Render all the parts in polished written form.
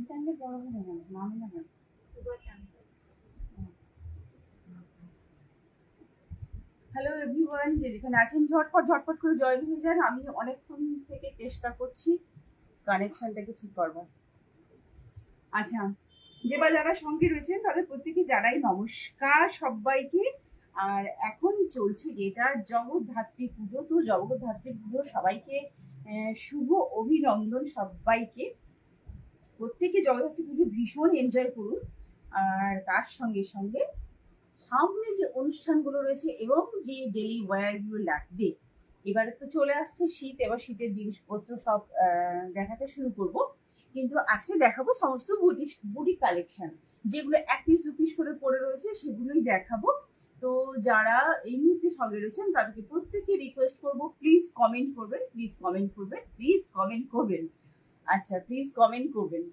টানলে বড় হবে না, নামে না। হ্যালো এভরিওয়ান, যে যেখানে আছেন ঝটপট ঝটপট করে জয়েন হয়ে যান। আমি অনেকক্ষণ থেকে চেষ্টা করছি কানেকশনটাকে ঠিক করবার। আচ্ছা, যেবার যারা সঙ্গে রয়েছেন তাদের প্রত্যেকে জানাই নমস্কার সবাইকে। আর এখন চলছে যেটা জগদ্ধাত্রী পুজো, তো জগদ্ধাত্রী পুজো সবাইকে শুভ অভিনন্দন সবাইকে। প্রত্যেকে জগদ্ধাত্রী পুজো ভীষণ এনজয় করুন। আর তার সঙ্গে সঙ্গে সামনে যে অনুষ্ঠানগুলো রয়েছে এবং যে ডেলি ওয়্যারগুলো লাগবে, এবারে তো চলে আসছে শীত, এবার শীতের জিনিসপত্র সব দেখাতে শুরু করব। কিন্তু আজকে দেখাবো সমস্ত বুটিক কালেকশন, যেগুলো এক পিস দু পিস করে পড়ে রয়েছে সেগুলোই দেখাবো। তো যারা এই মুহূর্তে সঙ্গে রয়েছেন তাদেরকে প্রত্যেকে রিকোয়েস্ট করব, প্লিজ কমেন্ট করবেন, প্লিজ কমেন্ট করবেন, প্লিজ কমেন্ট করবেন। আচ্ছা, প্লিজ কমেন্ট করবেন,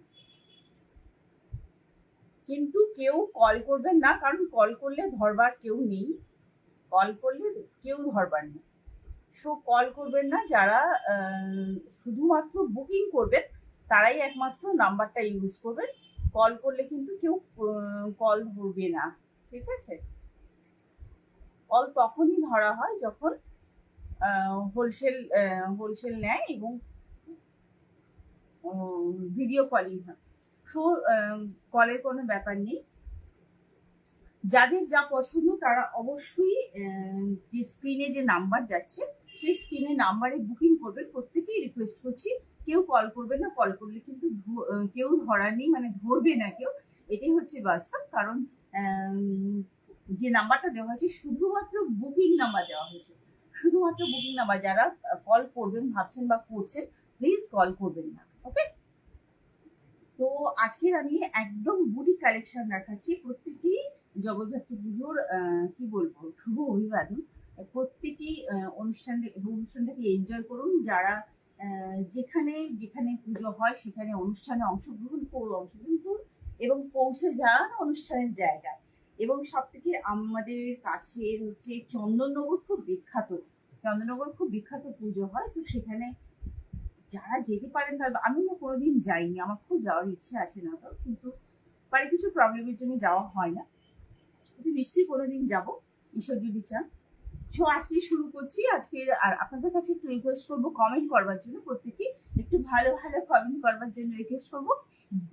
কিন্তু কেউ কল করবেন না, কারণ কল করলে ধরবার কেউ নেই। কল করলে কেউ ধরবার নেই, সো কল করবেন না। যারা শুধুমাত্র বুকিং করবেন তারাই একমাত্র নাম্বারটা ইউজ করবেন। কল করলে কিন্তু কেউ কল ধরবে না, ঠিক আছে? কল তখনই ধরা হয় যখন হোলসেল নেয় এবং ভিডিও কলিং হয়। সো কলের কোনো ব্যাপার নেই। যাদের যা পছন্দ তারা অবশ্যই যে স্ক্রিনে যে নাম্বার যাচ্ছে সেই স্ক্রিনে নাম্বারে বুকিং করবেন। প্রত্যেকেই রিকোয়েস্ট করছি, কেউ কল করবে না। কল করলে কিন্তু কেউ ধরা নেই, মানে ধরবে না কেউ, এটাই হচ্ছে বাস্তব। কারণ যে নাম্বারটা দেওয়া হয়েছে শুধুমাত্র বুকিং নাম্বার দেওয়া হয়েছে, শুধুমাত্র বুকিং নাম্বার। যারা কল করবেন ভাবছেন বা করছেন, প্লিজ কল করবেন না, ওকে? তো আজকের আমি একদম বুটিক কালেকশন দেখাচ্ছি। প্রত্যেকেই জগদ্ধাত্রী পুজোর কি বলবো, শুভ অভিবাদন। প্রত্যেকেই অনুষ্ঠানটাকে এনজয় করুন। যারা যেখানে যেখানে পুজো হয় সেখানে অনুষ্ঠানে অংশগ্রহণ করুন এবং পৌঁছে যান অনুষ্ঠানের জায়গায়। এবং সব থেকে আমাদের কাছের হচ্ছে চন্দননগর, খুব বিখ্যাত। চন্দননগর খুব বিখ্যাত পুজো হয়, তো সেখানে যারা যেতে পারেন তারা। আমি না কোনোদিন যাইনি, আমার খুব যাওয়ার ইচ্ছে আছে না, তো কিন্তু বাড়ি কিছু প্রবলেমের জন্য যাওয়া হয় না। কিন্তু নিশ্চয়ই কোনোদিন যাব, ঈশ্বর যদি চান। সো আজকে শুরু করছি। আজকের আর আপনাদের কাছে একটু রিকোয়েস্ট করবো কমেন্ট করবার জন্য, প্রত্যেকে একটু ভালো ভালো কমেন্ট করবার জন্য রিকোয়েস্ট করবো।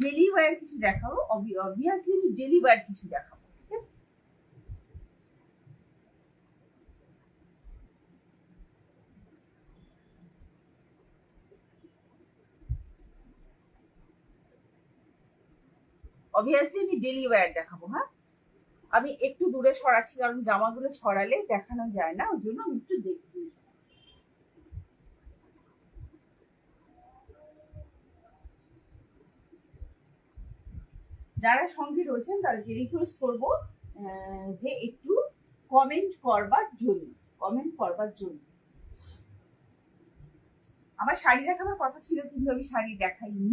ডেলি ওয়্যার কিছু দেখাবো, অবভিয়াসলি আমি ডেলি ওয়্যার কিছু দেখাবো, ঠিক আছে? অবভিয়াসলি আমি ডেলি ওয়্যার দেখাবো, হ্যাঁ। আমি একটু দূরে সরাচ্ছি কারণ জামাগুলো ছড়ালে দেখানো যায় না, ওই জন্য আমি একটু দূরে সরাচ্ছি। যারা সঙ্গে রয়েছেন তাদেরকে রিকোয়েস্ট করব যে একটু কমেন্ট করবার জন্য, কমেন্ট করবার জন্য। আমার শাড়ি দেখাবার কথা ছিল কিন্তু আমি শাড়ি দেখাইনি।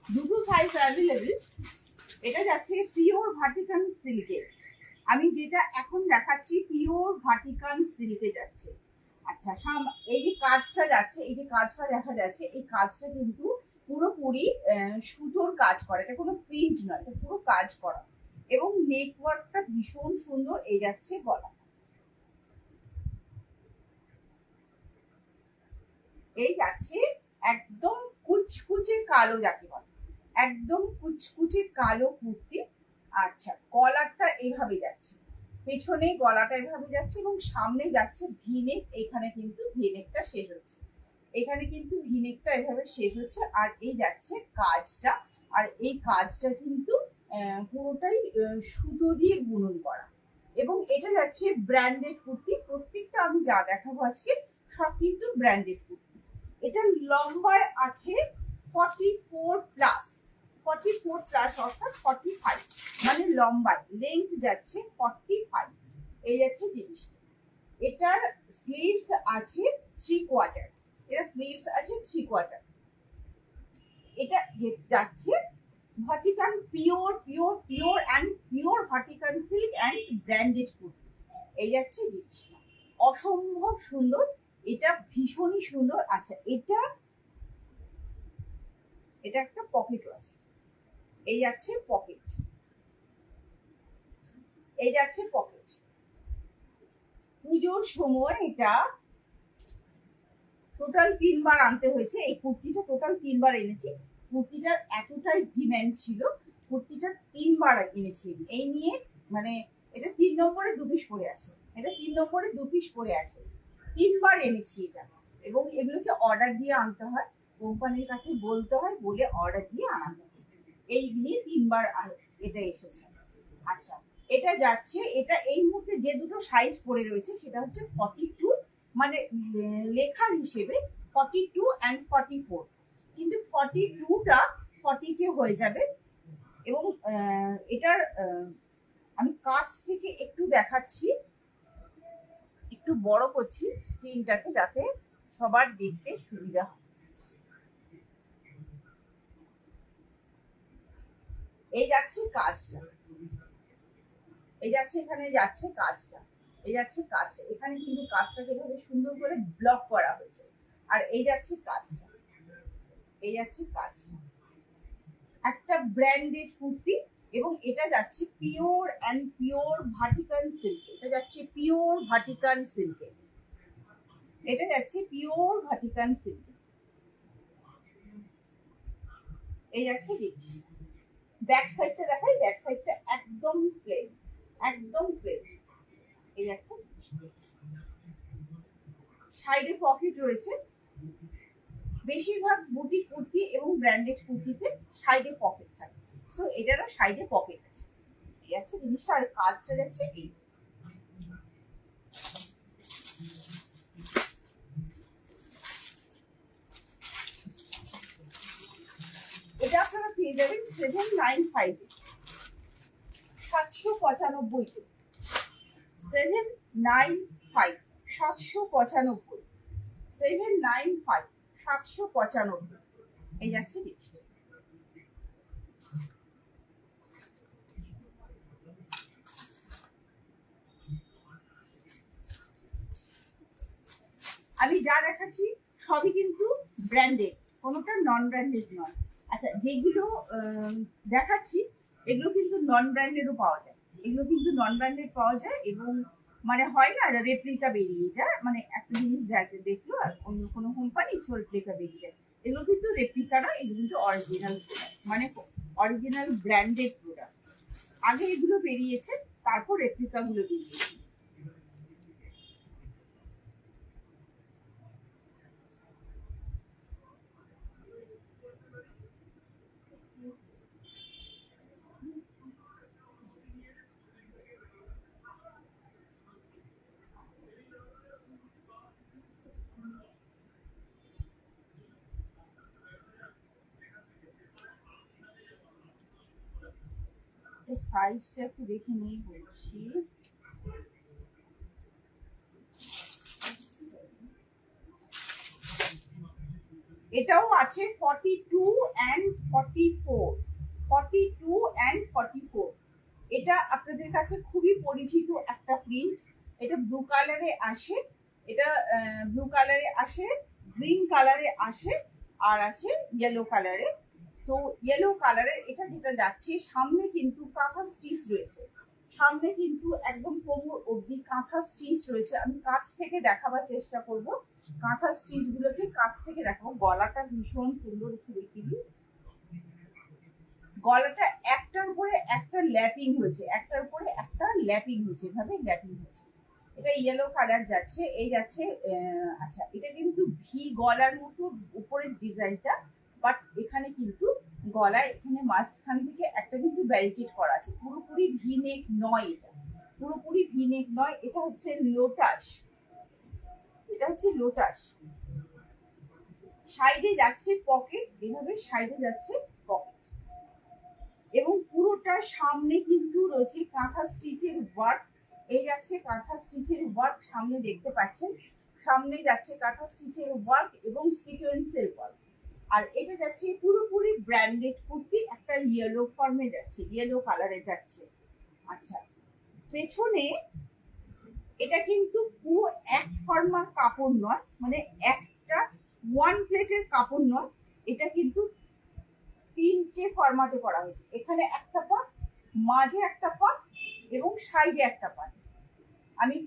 দুটো সাইজ অ্যাভেলেবেল। এটা যাচ্ছে পিওর ভাটিকান সিল্কে। আমি যেটা এখন দেখাচ্ছি পিওর ভাটিকান সিল্কে যাচ্ছে। আচ্ছা, এই যে কাজটা যাচ্ছে, এই যে কাজটা দেখা যাচ্ছে, এই কাজটা কিন্তু পুরোপুরি সুতোর কাজ করা, এটা কোনো প্রিন্ট নয়, এটা পুরো কাজ করা। এবং নেটওয়ার্কটা ভীষণ সুন্দর। এই যাচ্ছে গলা, এই যাচ্ছে একদম কুচকুচে কালো, যাকে বলে একদম কুচকুচে কালো কুর্তি। আচ্ছা, গলাটা এইভাবে যাচ্ছে, পেছনে গলাটা এভাবে যাচ্ছে এবং সামনে যাচ্ছে ভিনেক। এখানে কিন্তু ভিনেকটা শেষ হচ্ছে, এখানে কিন্তু ভিনেকটা এভাবে শেষ হচ্ছে। আর এই যাচ্ছে কাজটা, আর এই কাজটা কিন্তু পুরোটাই সুতো দিয়ে বুনন করা। এবং এটা যাচ্ছে ব্র্যান্ডেড কুর্তি। প্রত্যেকটা আমি যা দেখাবো আজকে সব কিন্তু ব্র্যান্ডেড কুর্তি। এটা লম্বায় আছে 44 প্লাস, 44 প্লাস অর্থাৎ 45, মানে লম্বায় লেন্থ যাচ্ছে 45। এই যাচ্ছে জিনিসটা। এটার স্লিভস আছে 3/4, এটা স্লিভস আছে 3/4। এটা যে যাচ্ছে Vatican pure pure pure and pure branded kurti. এই যাচ্ছে জিনিসটা, অসম্ভব সুন্দর, এটা ভীষণই সুন্দর। আচ্ছা, এটা একটা পকেটও আছে, এই যাচ্ছে পকেট, এই যাচ্ছে পকেট। পুজোর সময় এটা টোটাল 3বার আনতে হয়েছে, এই কুর্তিটা টোটাল 3বার এনেছি। কুর্তিটার এতটাই ডিম্যান্ড ছিল, কুর্তিটা 3বার এনেছি এই নিয়ে, মানে এটা 3 নম্বরে 2 পিস পরে আছে, এটা 3 নম্বরে 2 পিস পরে আছে, 3বার এনেছি এটা। এবং এগুলোকে অর্ডার দিয়ে আনতে হয়, কোম্পানির কাছে বলতে হয়, বলে অর্ডার দিয়ে আনাতে হয়। এই নিয়ে 3বার এটা এসেছে। আচ্ছা, এটা যাচ্ছে, এটা এই মুহূর্তে যে দুটো সাইজ পড়ে রয়েছে সেটা হচ্ছে 42, মানে লেখার হিসেবে 42 and 44, কিন্তু 42টা 40 হয়ে যাবে। এবং এটার আমি কাছ থেকে একটু দেখাচ্ছি, একটু বড় করছি স্ক্রিনটাকে যাতে সবার দেখতে সুবিধা হয়। এই যাচ্ছে কাজটা, এই যাচ্ছে, এখানে যাচ্ছে কাজটা, এই যাচ্ছে কাজটা, এখানে কিন্তু কাজটাকে এভাবে সুন্দর করে ব্লক করা হয়েছে। আর এই যাচ্ছে কাজটা, এই যাচ্ছে কাজটা, একটা ব্র্যান্ডেড কুর্তি। এবং এটা যাচ্ছে pure and pure vertical silk, এটা যাচ্ছে পিওর ভার্টিকাল সিল্কে, এটা যাচ্ছে পিওর ভার্টিকাল সিল্ক। এই যাচ্ছে জিনিস, ব্যাক সাইডটা দেখাই, ব্যাক সাইডটা একদম প্লেন, একদম প্লেন। এই যাচ্ছে, সাইডে পকেট রয়েছে, বেশিরভাগ বুটিক কুর্তি এবং ব্র্যান্ডেড কুর্তিতে সাইডে পকেট থাকে, সো এটারও সাইডে পকেট আছে। এই আছে জিনিসটা, আর কাজটা যাচ্ছে এই। এটা আপনারা পেয়ে যাবেন 795, 795, 795, 795, 795, 795। এই যাচ্ছে জিনিসটা। আমি যা দেখাচ্ছি সবই কিন্তু ব্র্যান্ডেড, কোনোটা নন ব্র্যান্ডেড নয়। আচ্ছা, যেগুলো দেখাচ্ছি এগুলো কিন্তু নন ব্র্যান্ডেডও পাওয়া যায়, এগুলো কিন্তু নন ব্র্যান্ডেড পাওয়া যায়। এবং মানে হয় না রেপ্লিকা বেরিয়ে যায়, মানে একটা জিনিস দেখলো আর অন্য কোনো কোম্পানি রেপ্লিকা বেরিয়ে যায়, এগুলো কিন্তু রেপ্লিকা নয়, এগুলো কিন্তু অরিজিনাল প্রোডাক্ট, মানে অরিজিনাল ব্র্যান্ডেড প্রোডাক্ট। আগে এগুলো বেরিয়েছে, তারপর রেপ্লিকা গুলো বেরিয়েছে। সাইজটা একটু দেখে নিয়ে বলছি, এটাও আছে 42 and 44, 42 and 44। এটা আপনাদের কাছে খুবই পরিচিত একটা প্রিন্ট, এটা ব্লু কালারে আসে, এটা ব্লু কালারে আসে, গ্রিন কালারে আসে, আর আছে ইয়েলো কালারে। তো ইয়েলো কালারের এটা যেটা যাচ্ছে, সামনে কিন্তু কাঁথা স্টিচ রয়েছে, সামনে কিন্তু একদম কোমর অবধি কাঁথা স্টিচ রয়েছে। আমি কাছ থেকে দেখাবার চেষ্টা করব, কাঁথা স্টিচ গুলোকে কাছ থেকে দেখাবো। গলাটা ভীষণ সুন্দর, একটু দেখিয়ে দিই। গলাটা একটার উপরে একটা ল্যাপিং হয়েছে, একটার উপরে একটা ল্যাপিং হয়েছে, এভাবে ল্যাপিং হয়েছে। এটা ইয়েলো কালার যাচ্ছে, এই যাচ্ছে। আচ্ছা, এটা কিন্তু ভি গলার মতো উপরের ডিজাইনটা, বাট এখানে কিন্তু গলায় এখানে মাঝখান থেকে একটা কিন্তু ব্যারিকেড করা আছে, পুরোপুরি ভি নেক নয়, এটা পুরোপুরি ভি নেক নয়, এটা হচ্ছে লোটাস, এটা হচ্ছে লোটাস। সাইডে যাচ্ছে পকেট, এভাবে সাইডে যাচ্ছে পকেট, এবং পুরোটা সামনে কিন্তু রয়েছে কাঁথা স্টিচের ওয়ার্ক। এই যাচ্ছে কাঁথা স্টিচের ওয়ার্ক, সামনে দেখতে পাচ্ছেন, সামনে যাচ্ছে কাঁথা স্টিচের ওয়ার্ক এবং সিকোয়েন্সের ওয়ার্ক। আর এটা যাচ্ছে পুরোপুরি ব্র্যান্ডেড কুর্তি, একটা ইয়েলো ফর্মে যাচ্ছে, ইয়েলো কালারে যাচ্ছে। আচ্ছা, পেছনে এটা কিন্তু পুরো এক ফর্মার কাপড় নয়, মানে একটা ওয়ান প্লেটের কাপড় নয়, এটা কিন্তু 3টে ফরম্যাটে করা হয়েছে। এখানে একটা পাট, মাঝে একটা পাট এবং সাইডে একটা পাট। আমি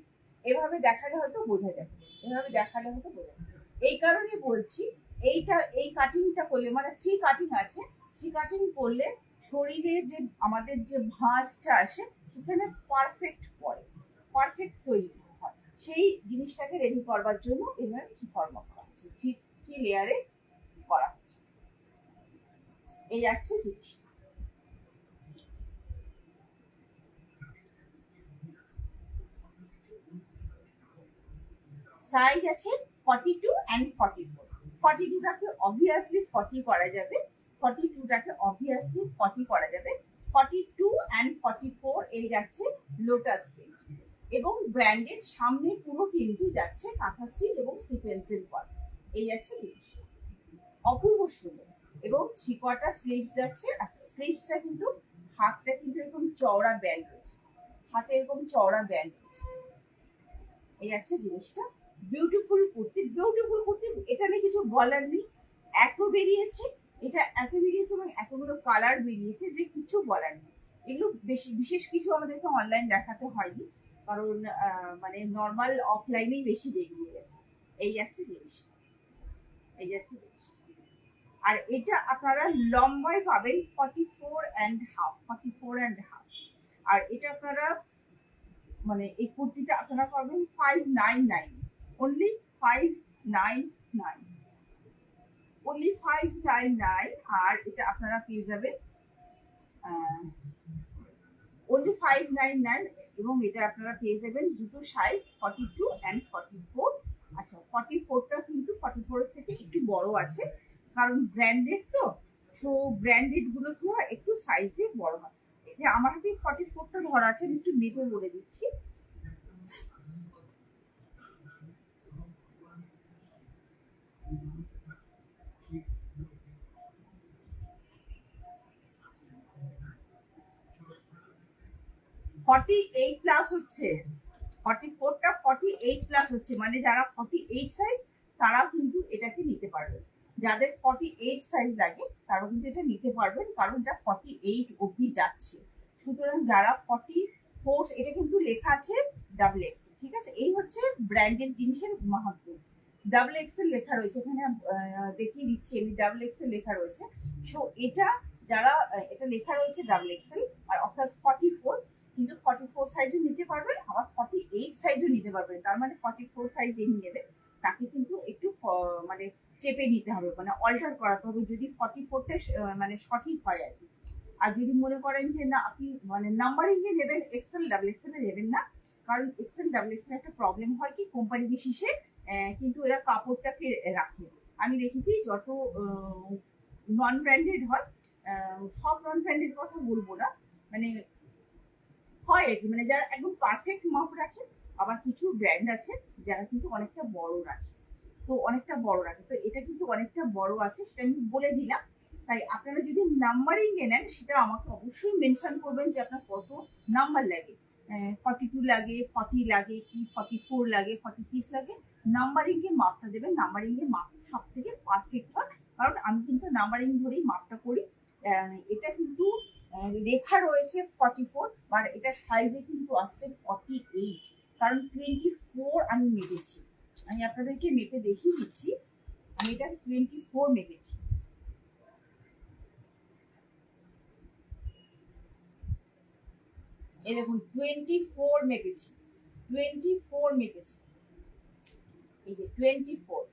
এভাবে দেখালে হয়তো বোঝা যাবে, এভাবে দেখালে হয়তো বোঝা যাবে। এই কারণে বলছি, এই কাটিংটা করলে, মানে 3 কাটিং আছে, 3 কাটিং করলে শরীরে যে আমাদের যে ভাঁজটা আসে সেখানে পারফেক্ট পড়ে, পারফেক্ট তৈরি হয়। সেই জিনিসটাকে রেডি করবার জন্য এভাবে 3 ফরম্যাট করা হচ্ছে, 3 লেয়ারে করা হচ্ছে। এই যাচ্ছে জিনিসটা। সাইজ আছে 42 and 44। 42টাকে অবভিয়াসলি 40 করা যাবে, 42টাকে অবভিয়াসলি 40 করা যাবে। 42 and 44 এই যাচ্ছে লোটাস প্রিন্ট এবং ব্র্যান্ডেড সামনে পুরো কিন্তু যাচ্ছে কাঁথা স্টিচ এবং সিকোয়েন্সের ওয়ার্ক। এই যাচ্ছে জিনিসটা, অপূর্ব সুন্দর। এবং 3/4 স্লিভস যাচ্ছে। আচ্ছা, স্লিভসটা কিন্তু হাতটা কিন্তু এরকম চওড়া ব্যান্ড রয়েছে, হাতে এরকম চওড়া ব্যান্ড রয়েছে। এই যাচ্ছে জিনিসটা। বিউটিফুল কুর্তি, বিউটিফুল কুর্তি, এটা নিয়ে কিছু বলার নেই। এত বেরিয়েছে, এটা এত বেরিয়েছে এবং এতগুলো কালার বেরিয়েছে যে কিছু বলার নেই। এগুলো বিশেষ কিছু আমাদেরকে অনলাইন দেখাতে হয়নি, কারণ মানে নর্মাল অফলাইনেই বেশি বেরিয়ে গেছে। এই যাচ্ছে জিনিসটা, এই যাচ্ছে জিনিসটা। আর এটা আপনারা লম্বায় পাবেন 44.5, 44.5। আর এটা আপনারা মানে এই কুর্তিটা আপনারা পাবেন 599, অনলি 599, অনলি 599। আর এটা আপনারা পেয়ে যাবেন অনলি 599 এবং এটা আপনারা পেয়ে যাবেন দুটো সাইজ 42 and 44। আচ্ছা, 44টা কিন্তু 44 এর থেকে একটু বড় আছে, কারণ ব্র্যান্ডেড তো, সো ব্র্যান্ডেড গুলো কি হয় একটু সাইজে বড় হয়। এই যে আমার হাতে 44টা ধরা আছে, আমি একটু মেপে বলে দিচ্ছি। +48 হচ্ছে, 44টা 48+ হচ্ছে, মানে যারা 48 সাইজ তারাও কিন্তু এটাকে নিতে পারবেন। যাদের 48 সাইজ লাগে তারাও কিন্তু এটা নিতে পারবেন, কারণ এটা 48 অবধি যাচ্ছে। সুতরাং যারা 44, এটা কিন্তু লেখা আছে ডাবল এক্সেল, ঠিক আছে? এই হচ্ছে ব্র্যান্ডেড জিনিসের মাহাত্ম্য। ডাবল এক্সেল লেখা রয়েছে এখানে, দেখিয়ে দিচ্ছি আমি, ডাবল এক্সেল লেখা রয়েছে। সো এটা যারা, এটা লেখা রয়েছে ডাবল এক্সেল, আর অর্থাৎ 44, কিন্তু 44 সাইজও নিতে পারবেন, আবার 48 সাইজও নিতে পারবেন। তার মানে 44 সাইজ যিনি নেবে তাকে কিন্তু একটু মানে চেপে নিতে হবে, মানে অল্টার করাতে হবে, যদি 44টা মানে সঠিক হয় আর কি। আর যদি মনে করেন যে না আপনি মানে নাম্বারিং এ নেবেন, এক্সেল ডাবল এক্সেল এ নেবেন না, কারণ এক্সেল ডাবল এক্সেল একটা প্রবলেম হয় কি, কোম্পানি বিশেষে কিন্তু এরা কাপড়টাকে রাখে। আমি দেখেছি যত নন ব্র্যান্ডেড হয়, সব নন ব্র্যান্ডেড কথা বলবো না, মানে হয় আর কি, মানে যারা একদম পারফেক্ট মাপ রাখে, আবার কিছু ব্র্যান্ড আছে যারা কিন্তু অনেকটা বড় রাখে, তো অনেকটা বড় রাখে, তো এটা কিন্তু অনেকটা বড় আছে, সেটা আমি বলে দিলাম। তাই আপনারা যদি নাম্বারিং এ নেন সেটা আমাকে অবশ্যই মেনশন করবেন যে আপনার কত নাম্বার লাগে, 42 লাগে, 40 লাগে, কি 44 লাগে, 46 লাগে। নাম্বারিং এ মাপটা দেবেন, নাম্বারিং এ মাপ সব থেকে পারফেক্ট হয়, কারণ আমি কিন্তু নাম্বারিং ধরেই মাপটা করি। এটা কিন্তু লেখা রয়েছে 44, বাট এটা সাইজে কিন্তু আসছে 48, কারণ 24 আমি মেপেছি। আমি আপনাদেরকে মেপে দেখিয়ে দিচ্ছি, আমি এটা 24 মেপেছি। এই দেখুন 24 মেপেছি, 24 মেপেছি, এই যে 24।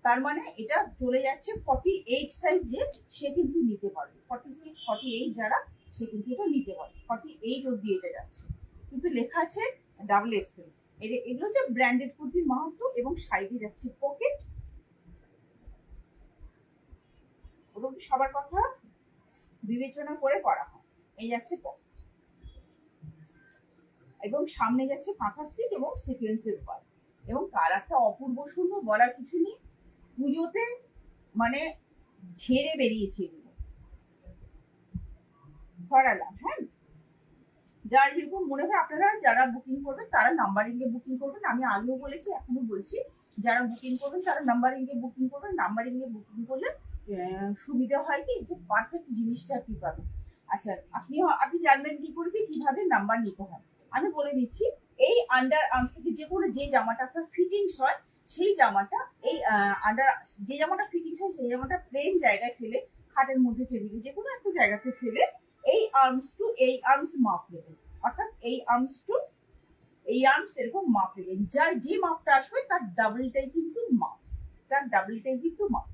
তার মানে এটা চলে যাচ্ছে 48 সাইজে, সে কিন্তু নিতে পারবে। 46, 48 যারা, সে কিন্তু এটা নিতে পারবে, 48 অব্দি এটা যাচ্ছে, কিন্তু লেখা আছে ডাবল এক্সেল। এগুলো হচ্ছে ব্র্যান্ডেড কুর্তির মাহাত্ম্য। এবং সাইডে যাচ্ছে পকেট, ওগুলো সবার কথা বিবেচনা করে করা হয়। এই যাচ্ছে পকেট এবং সামনে যাচ্ছে কাঁথা স্টিচ এবং সিকোয়েন্সের ওয়ার্ক, এবং কালারটা অপূর্ব সুন্দর, বলার কিছু নেই। পুজোতে মানে ঝেড়ে বেরিয়েছে এগুলো, সরালাম। হ্যাঁ, যার যেরকম মনে হয় আপনারা যারা বুকিং করবেন তারা নাম্বারিং এ বুকিং করবেন। আমি আগেও বলেছি, এখনো বলছি, যারা বুকিং করবেন তারা নাম্বারিং এ বুকিং করবেন। নাম্বারিং এ বুকিং করলে সুবিধা হয় কি, যে পারফেক্ট জিনিসটা আপনি পাবেন। আচ্ছা, আপনি জানবেন কি করে যে কিভাবে নাম্বার নিতে হয়। আমি বলে দিচ্ছি, এই আন্ডার আর্মস থেকে যে কোনো যে জামাটা আপনার ফিটিংস হয়, সেই জামাটা এই যে জামাটা ফিটিংস হয় সেই জামাটা প্লেন জায়গায় ফেলে, খাটের মধ্যে, টেবিলে, যে কোনো একটা জায়গাতে ফেলে এই আর্মস টু এই আর্মস মাপ নেবেন। অর্থাৎ এই আর্মস টু এই আর্মস এরকম মাপ নেবেন। যে মাপটা আসবে তার ডাবলটাই কিন্তু মাপ, তার ডাবলটাই কিন্তু মাপ।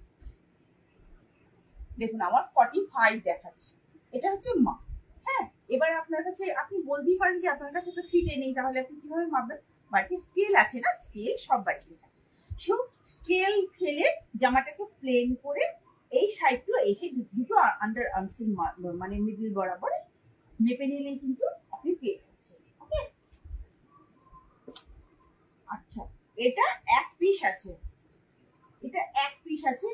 দেখুন আমার 45 দেখাচ্ছে, এটা হচ্ছে মাপ। হ্যাঁ, এবার আপনার কাছে আপনি বলতেই পারেন যে আপনার কাছে তো ফিটে নেই, তাহলে আপনি কিভাবে মাপবেন? বাড়িতে স্কেল আছে না, স্কেল সব বাড়িতে থাকে। সো স্কেল ফেলে জামাটাকে প্লেন করে এই সাইড টু এই সাইড দুটো আন্ডার আর্মসের মানে মিডল বরাবর মেপে নিলেই কিন্তু আপনি পেয়ে যাচ্ছেন। ওকে, আচ্ছা, এটা এক পিস আছে, এটা এক পিস আছে।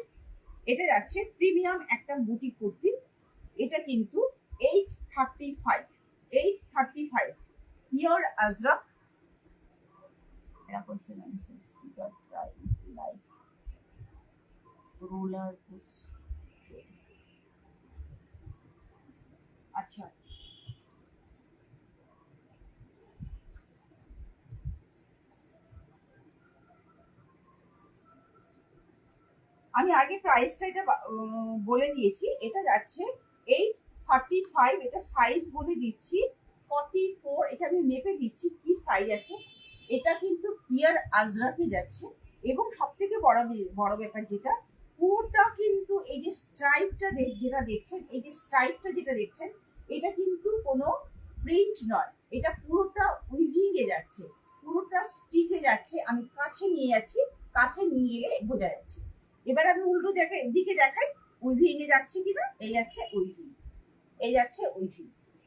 এটা যাচ্ছে প্রিমিয়াম একটা বুটি কুর্তি। এটা কিন্তু 835, 835 পিওর আজরাক। আচ্ছা, আমি আগে প্রাইসটা এটা বলে দিয়েছি। এটা যাচ্ছে 835, এটা সাইজ বলে দিচ্ছি 44। এটা আমি মেপে দিচ্ছি কি সাইজ আছে। এটা কিন্তু পিওর আজরাকে যাচ্ছে। এবং সব থেকে বড় ব্যাপার যেটা, পুরোটা কিন্তু এই যে স্ট্রাইপটা যেটা দেখছেন, এই যে স্ট্রাইপটা যেটা দেখছেন, এটা কিন্তু কোনো প্রিন্ট নয়, এটা পুরোটা উইভিং এ যাচ্ছে, পুরোটা স্টিচে যাচ্ছে। আমি কাছে নিয়ে যাচ্ছি, কাছে নিয়ে গেলে বোঝা যাচ্ছে। এবার আমি উল্টো দিকে দেখাই উইভিং এ যাচ্ছে কিনা। এই যাচ্ছে উইভিং, এই যাচ্ছে উইভিং,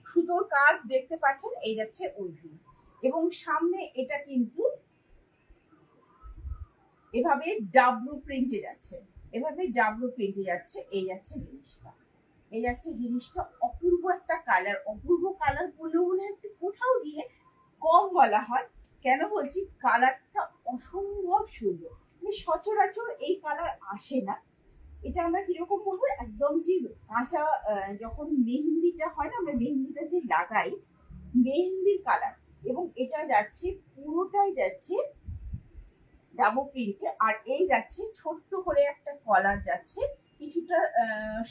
সুতোর কাজ দেখতে পাচ্ছেন, এই যাচ্ছে উইভিং। এবং সামনে এটা কিন্তু এভাবে ডাব্লু প্রিন্টে যাচ্ছে, এভাবে ডাব্লু প্রিন্টে যাচ্ছে। এই যাচ্ছে জিনিসটা, এই যাচ্ছে জিনিসটা। অপূর্ব একটা কালার, অপূর্ব কালার বললেও মনে হয় কোথাও গিয়ে কম বলা হয়। কেন বলছি, কালারটা অসম্ভব সুন্দর, মানে সচরাচর এই কালার আসে না। এটা আমরা কিরকম বলবো, একদম যে কাঁচা যখন মেহেন্দিটা হয় না, আমরা মেহেন্দিটা যে লাগাই, মেহেন্দির কালার। এবং এটা যাচ্ছে পুরোটাই যাচ্ছে ডাবল প্রিন্টে। আর এই যাচ্ছে ছোট্ট করে একটা কলার যাচ্ছে, কিছুটা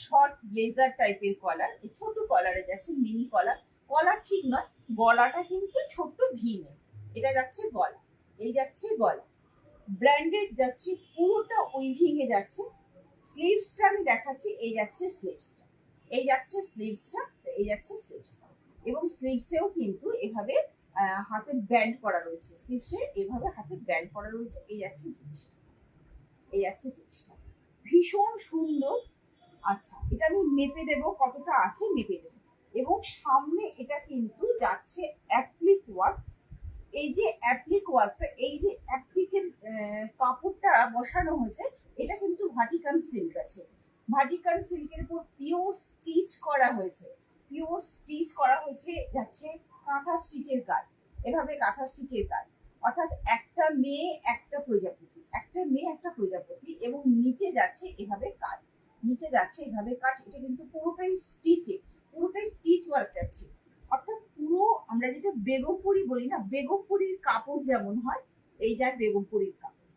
শর্ট ব্লেজার টাইপের কলার, এই ছোট কলারে যাচ্ছে, মিনি কলার। কলার ঠিক নয়, গলাটা কিন্তু ছোট্ট ভি নেই। এটা যাচ্ছে গলা, এই যাচ্ছে গলা, ব্র্যান্ডেড যাচ্ছে, পুরোটা উইভিং এ যাচ্ছে। স্লিভসটা আমি দেখাচ্ছি, এই যাচ্ছে স্লিভসটা, এই যাচ্ছে স্লিভসটা, এই যাচ্ছে স্লিভসটা। এবং স্লিভসেও কিন্তু এভাবে হাতের ব্যান্ড করা রয়েছে, স্লিভসে এভাবে হাতের ব্যান্ড করা রয়েছে। এই যাচ্ছে জিনিসটা, এই যাচ্ছে জিনিসটা, ভীষণ সুন্দর। আচ্ছা, এটা আমি মেপে দেবো, কতটা আছে মেপে দেবো। এবং সামনে এটা কিন্তু যাচ্ছে অ্যাপ্লিক ওয়ার্ক। এই যে অ্যাপ্লিক ওয়ার্কটা, এই যে অ্যাপ্লিকের কাপড়টা বসানো হয়েছে, এটা কিন্তু ভাটিকান সিল্ক আছে। ভাটিকান সিল্কের উপর পিওর স্টিচ করা হয়েছে, পিওর স্টিচ করা হয়েছে, যাচ্ছে কাঁথা স্টিচের কাজ, এভাবে কাঁথা স্টিচের কাজ। অর্থাৎ একটা মেয়ে একটা প্রজাপতি, একটা মেয়ে একটা প্রজাপতি। এবং নিচে যাচ্ছে এভাবে কাজ, নিচে যাচ্ছে এভাবে কাজ। এটা কিন্তু পুরোটাই স্টিচে, পুরোটাই স্টিচ ওয়ার্ক যাচ্ছে। অর্থাৎ পুরো আমরা যেটা বেগমপুরি বলি না, বেগমপুরির কাপড় যেমন হয়, এই যায় বেগমপুরির কাপড়,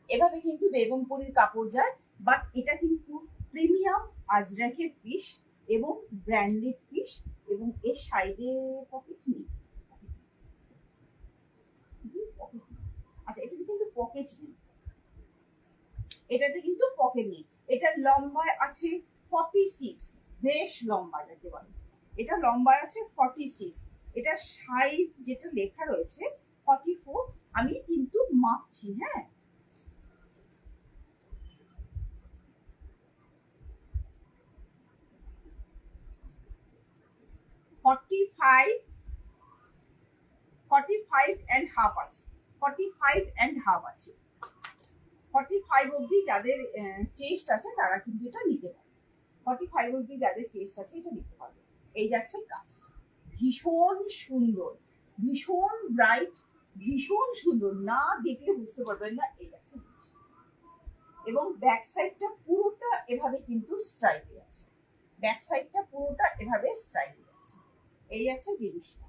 এভাবে কিন্তু বেগমপুরির কাপড় যায়। বাট এটা কিন্তু প্রিমিয়াম আজরাকের পিস এবং ব্র্যান্ডেড পিস। এবং এর সাইডে পকেট নেই, আচ্ছা এটাতে কিন্তু পকেট নেই, এটাতে কিন্তু পকেট নেই। এটা লম্বায় আছে 46, বেশ লম্বা যাকে বলে, এটা লম্বায় আছে 46। এটা সাইজ যেটা লেখা রয়েছে 44। আমি কিন্তু মাপছি, হ্যাঁ, ফর্টি ফাইভ অ্যান্ড হাফ আছে, 45 অ্যান্ড হাফ আছে। 45 অবধি যাদের চেস্ট আছে তারা কিন্তু এটা নিতে পারে, 45 অবধি যাদের চেস্ট আছে এটা নিতে পারবে। এই যাচ্ছে কাজটা, ভীষণ সুন্দর, ভীষণ ব্রাইট, ভীষণ সুন্দর, না দেখলে বুঝতে পারবেন না। এই আছে এবং ব্যাক সাইডটা পুরোটা এভাবে কিন্তু স্ট্রাইপে আছে, ব্যাক সাইডটা পুরোটা এভাবে স্ট্রাইপে আছে। এই আছে জিনিসটা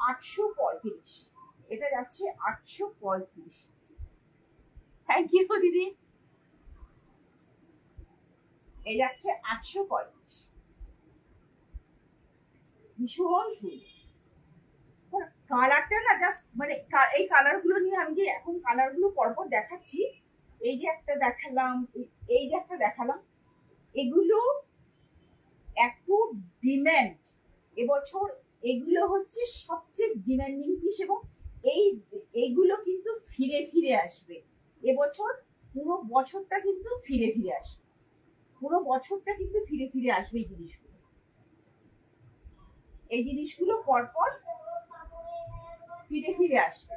835, এটা যাচ্ছে 835। থ্যাংক ইউ দিদি। এই যাচ্ছে 835, ভীষণ সুন্দর। কালারটা না জাস্ট মানে এই কালার গুলো নিয়ে আমি যে এখন কালার গুলো পরপর দেখাচ্ছি, এই যে একটা দেখালাম, এই যে একটা দেখালাম, এগুলো এত ডিম্যান্ড এবছর, এগুলো হচ্ছে সবচেয়ে ডিম্যান্ডিং পিস এবং এইগুলো কিন্তু ফিরে ফিরে আসবে এবছর, পুরো বছরটা কিন্তু ফিরে ফিরে আসবে, পুরো বছরটা কিন্তু ফিরে ফিরে আসবে এই জিনিসগুলো, এই জিনিসগুলো পরপর ফিরে ফিরে আসবে।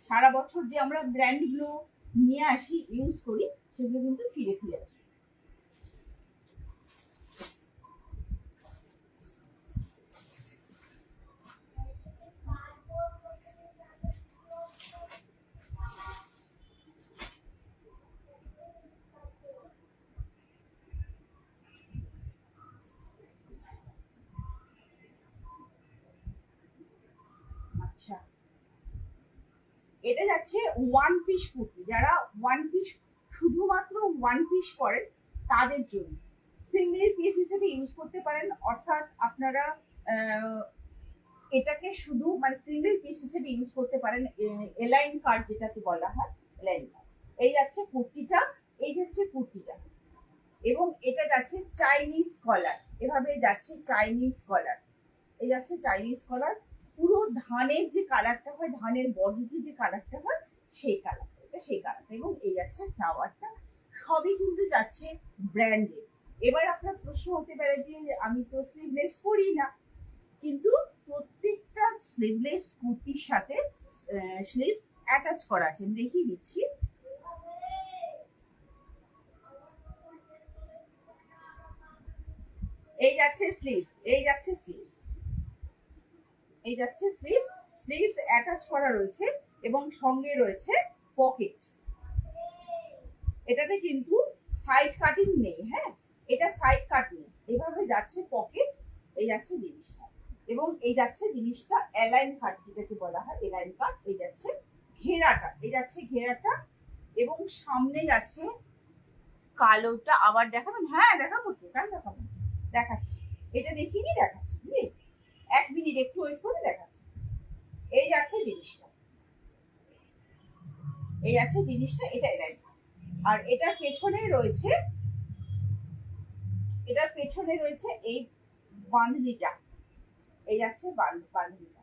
সারা বছর যে আমরা ব্র্যান্ড গুলো নিয়ে আসি, ইউজ করি, সেগুলো কিন্তু ফিরে ফিরে আসবে। আচ্ছা, এটা যাচ্ছে ওয়ান পিস কুর্তি, যারা ওয়ান পিস শুধুমাত্র ওয়ান পিস পরেন তাদের জন্য সিঙ্গেল পিস হিসেবে ইউজ করতে পারেন, অর্থাৎ আপনারা এটাকে শুধু মানে সিঙ্গেল পিস হিসেবে ইউজ করতে পারেন, এলাইন কাট যেটাকে বলা হয়, এলাইন কাট। এই যাচ্ছে কুর্তিটা, এই যাচ্ছে কুর্তিটা, এবং এটা যাচ্ছে চাইনিজ কলার, এভাবে যাচ্ছে চাইনিজ কলার, এই যাচ্ছে চাইনিজ কলার, পুরো ধানের যে কালারটা হয়, ধানের বডিতে যে কালারটা হয় সেই কালার, এটা সেই কালারটা, এবং এই যাচ্ছে ফ্লাওয়ারটা, সবই কিন্তু যাচ্ছে ব্র্যান্ডেড। এবার আপনার প্রশ্ন হতে পারে যে আমি তো স্লিভলেস পরি না, কিন্তু প্রত্যেকটা স্লিভলেস কুর্তির সাথে স্লিভস অ্যাটাচ করা আছে, দেখিয়ে দিচ্ছি। এই যাচ্ছে স্লিভস, এই যাচ্ছে স্লিভস, এই যাচ্ছে স্লিভস, স্লিভস অ্যাটাচ করা রয়েছে এবং সঙ্গে রয়েছে পকেট। এটাতে কিন্তু সাইড কাটিং নেই, হ্যাঁ, এটা সাইড কাটিং, এভাবে যাচ্ছে পকেট, এই যাচ্ছে জিনিসটা, এবং এই যাচ্ছে জিনিসটা অ্যালাইন কাট যেটাকে বলা হয়, অ্যালাইন কাট। এই যাচ্ছে ঘেরাটা, এই যাচ্ছে ঘেরাটা, এবং সামনে যাচ্ছে কালোটা। আবার দেখাবেন? হ্যাঁ দেখাবো তো, কেন দেখাবো, দেখাচ্ছি, এটা দেখিনি, দেখাচ্ছি, বুঝলি, 1 মিনিট একটু ওয়েট করে দেখাচ্ছি। এই যাচ্ছে জিনিসটা, এই যাচ্ছে জিনিসটা, এটা এলাইন। আর এটার পেছনে রয়েছে, এটার পেছনে রয়েছে এই বাঁধনিটা, এই যাচ্ছে বাঁধনিটা,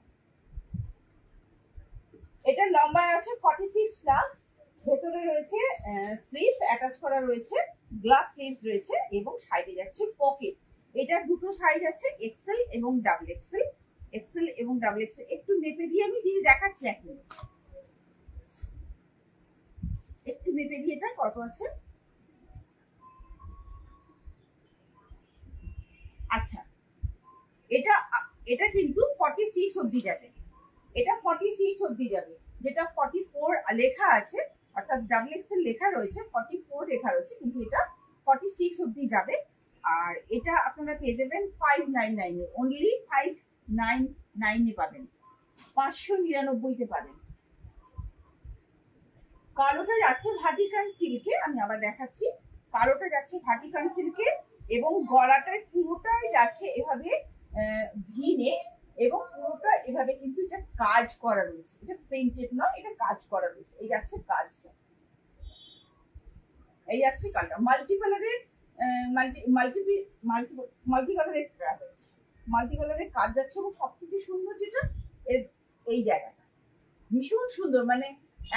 এটা লম্বা আছে 46 প্লাস, ভেতরে রয়েছে স্লিভস অ্যাটাচ করা রয়েছে, গ্লাস স্লিভস রয়েছে, এবং সাইডে যাচ্ছে পকেট। এটার দুটো সাইজ আছে, এক্সেল এবং ডাবল এক্সেল, এক্সেল এবং ডাবল এক্সেল। একটু মেপে দিয়ে আমি দিয়ে দেখাচ্ছি, এক মিনিট, একটু মেপে দিয়ে এটা কত আছে। আচ্ছা, এটা এটা কিন্তু 46 অবধি যাবে, এটা 46 অবধি যাবে, যেটা 44 লেখা আছে, অর্থাৎ ডাবল এক্সেল লেখা রয়েছে, 44 লেখা রয়েছে, কিন্তু এটা 46 অবধি যাবে। আর এটা আপনারা পেয়ে যাবেন 599 এ, অনলি 599 এ পাবেন, 599 পাবেন। কালোটা যাচ্ছে ভাটিকান সিল্কে, আমি আবার দেখাচ্ছি, কালোটা যাচ্ছে ভাটিকান সিল্কে, এবং গলাটায় পুরোটাই যাচ্ছে এভাবে ভি নেক, এবং পুরোটা এভাবে কিন্তু এটা কাজ করা রয়েছে, এটা প্রিন্টেড নয়, এটা কাজ করা রয়েছে, এই যাচ্ছে কাজটা, এই যাচ্ছে কালার, মাল্টি কালারের মাল্টি কালারের কাজ আছে, মাল্টি কালারের কাজ যাচ্ছে, এবং সবথেকে সুন্দর যেটা এই জায়গাটা ভীষণ সুন্দর, মানে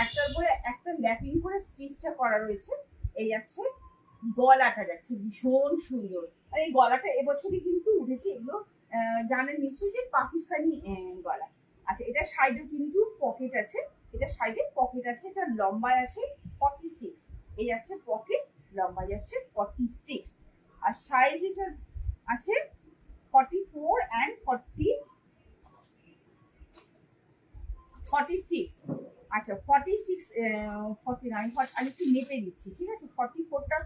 একটার পরে একটা ল্যাপিং করে স্টিচটা করা রয়েছে। এই যাচ্ছে গলাটা, যাচ্ছে ভীষণ সুন্দর, আর এই গলাটা এবছরই কিন্তু উঠেছে, এগুলো জানেন নিশ্চয়ই যে পাকিস্তানি গলা। আচ্ছা, এটা সাইডে কিন্তু পকেট আছে, এটা সাইডে পকেট আছে, এটা লম্বায় আছে 46, এই যাচ্ছে পকেট, লম্বা যাচ্ছে 46, আর সাইজ এটা আছে 44 অ্যান্ড 46। আচ্ছা 46, 49, আমি একটু মেপে দিচ্ছি, ঠিক আছে? 44টা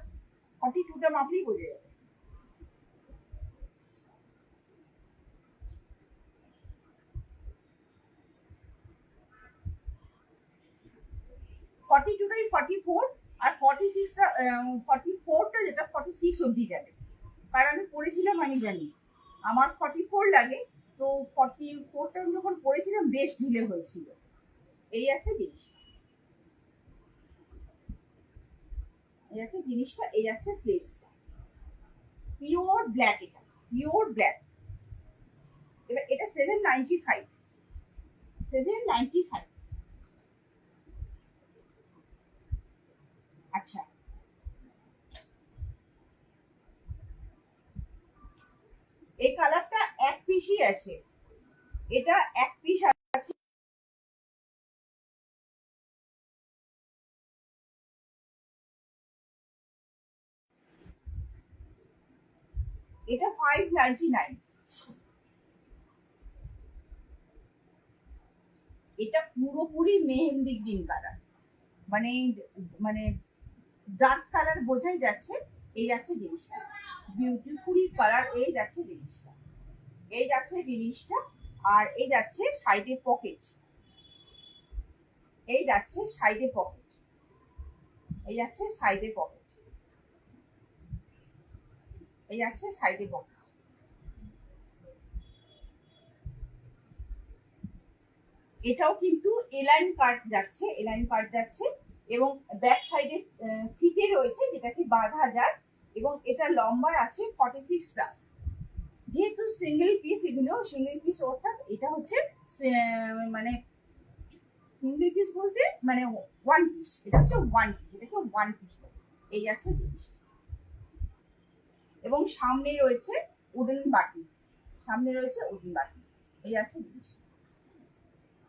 42টা মাপলেই বোঝা যাবে। 42টাই 44, আর 46টা 44টা যেটা 46 অবধি যাবে, কারণ আমি পড়েছিলাম, আমি জানি আমার 44 লাগে, তো 44টা আমি যখন পড়েছিলাম বেশ ঢিলে হয়েছিল। এই আছে জিনিসটা, এই আছে জিনিসটা, এই আছে স্লিভসটা, পিওর ব্ল্যাক, এটা পিওর ব্ল্যাক। এবার এটা 795, 795। আচ্ছা এই কালারটা এক পিসই আছে, এটা এক পিস আছে। এটা 599। এটা পুরোপুরি মেহেন্দি গ্রিন কালার, মানে মানে ডার্ক কালার বোঝাই যাচ্ছে। এই যাচ্ছে জিনিসটা, বিউটিফুল কালার। এই যাচ্ছে জিনিসটা, এই যাচ্ছে জিনিসটা, আর এই যাচ্ছে সাইডে পকেট, এই যাচ্ছে সাইডে পকেট, এই যাচ্ছে সাইডে পকেট, এই যাচ্ছে সাইডে পকেট। এটাও কিন্তু এলাইন কাট যাচ্ছে, এলাইন কাট যাচ্ছে, এবং ব্যাক সাইডে ফিতে রয়েছে যেটাকে বাঁধা যায়, এবং এটা লম্বা আছে 46 প্লাস। যেহেতু সিঙ্গেল পিস, এগুলো সিঙ্গেল পিস, অর্থাৎ এটা হচ্ছে মানে সিঙ্গেল পিস বলতে মানে ওয়ান পিস, এটা হচ্ছে ওয়ান পিস, এটাকে ওয়ান পিস বলে। এই যাচ্ছে জিনিসটা, এবং সামনে রয়েছে উডেন বাটি, সামনে রয়েছে উডেন বাটি। এই আছে জিনিসটা,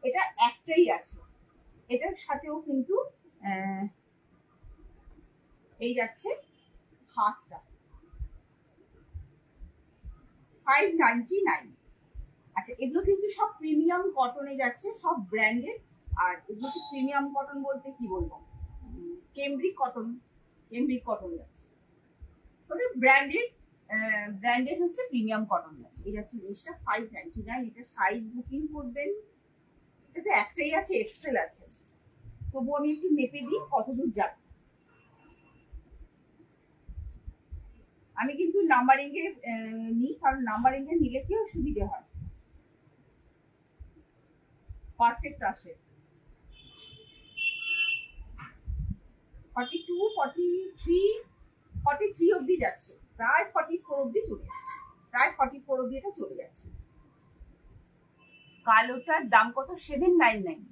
এটা একটাই আছে, এটার সাথেও কিন্তু এই যাচ্ছে হাতটা 599। আচ্ছা এগুলো কিন্তু সব প্রিমিয়াম কটনে যাচ্ছে, সব ব্র্যান্ডেড। আর এগুলো তো প্রিমিয়াম কটন বলতে কি বলবো, কেমব্রিক কটন, কেমব্রিক কটন যাচ্ছে, মানে ব্র্যান্ডেড, ব্র্যান্ডেড হচ্ছে প্রিমিয়াম কটন যাচ্ছে। এই যাচ্ছে জিনিসটা 599। এটা সাইজ বুকিং করবেন, এটাতে একটাই আছে, এক্সেল আছে, তবু আমি একটু মেপে দিই কতদূর যাবে। আমি কিন্তু নাম্বারিং এ নিই, কারণ নাম্বারিং এ নিলে কি সুবিধে হয়, পারফেক্ট আসে। 42, 43, 43 অবধি যাচ্ছে, প্রায় 44 অবধি চলে যাচ্ছে, প্রায় 44 অবধি এটা চলে যাচ্ছে। কালোটার দাম কত? 799,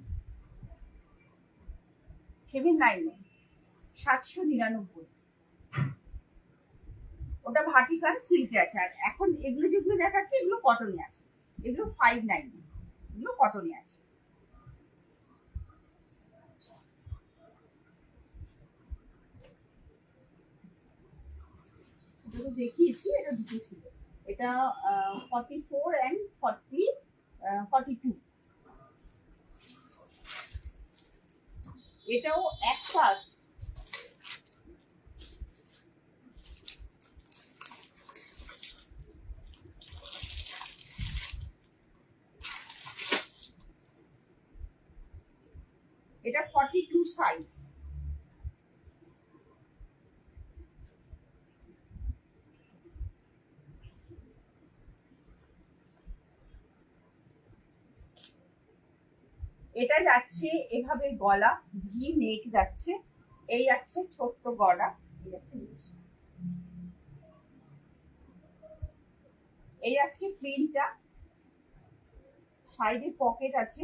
799, 799। ওটা ভাটিকান সিল্কে আছে, আর এখন এগুলো যেগুলো দেখাচ্ছে এগুলো কটনে আছে, এগুলো 599, এগুলো কটনে আছে। যেটা দেখিয়েছি এটা দুটো ছিল, এটা 44 অ্যান্ড 42। এটাও একটা আছে, এটা 42 সাইজ। এটা যাচ্ছে এভাবে গলা, ভি নেক যাচ্ছে, এই যাচ্ছে ছোট্ট গলা, এই যাচ্ছে জিনিসটা, এই যাচ্ছে প্রিন্টটা, সাইডে পকেট আছে,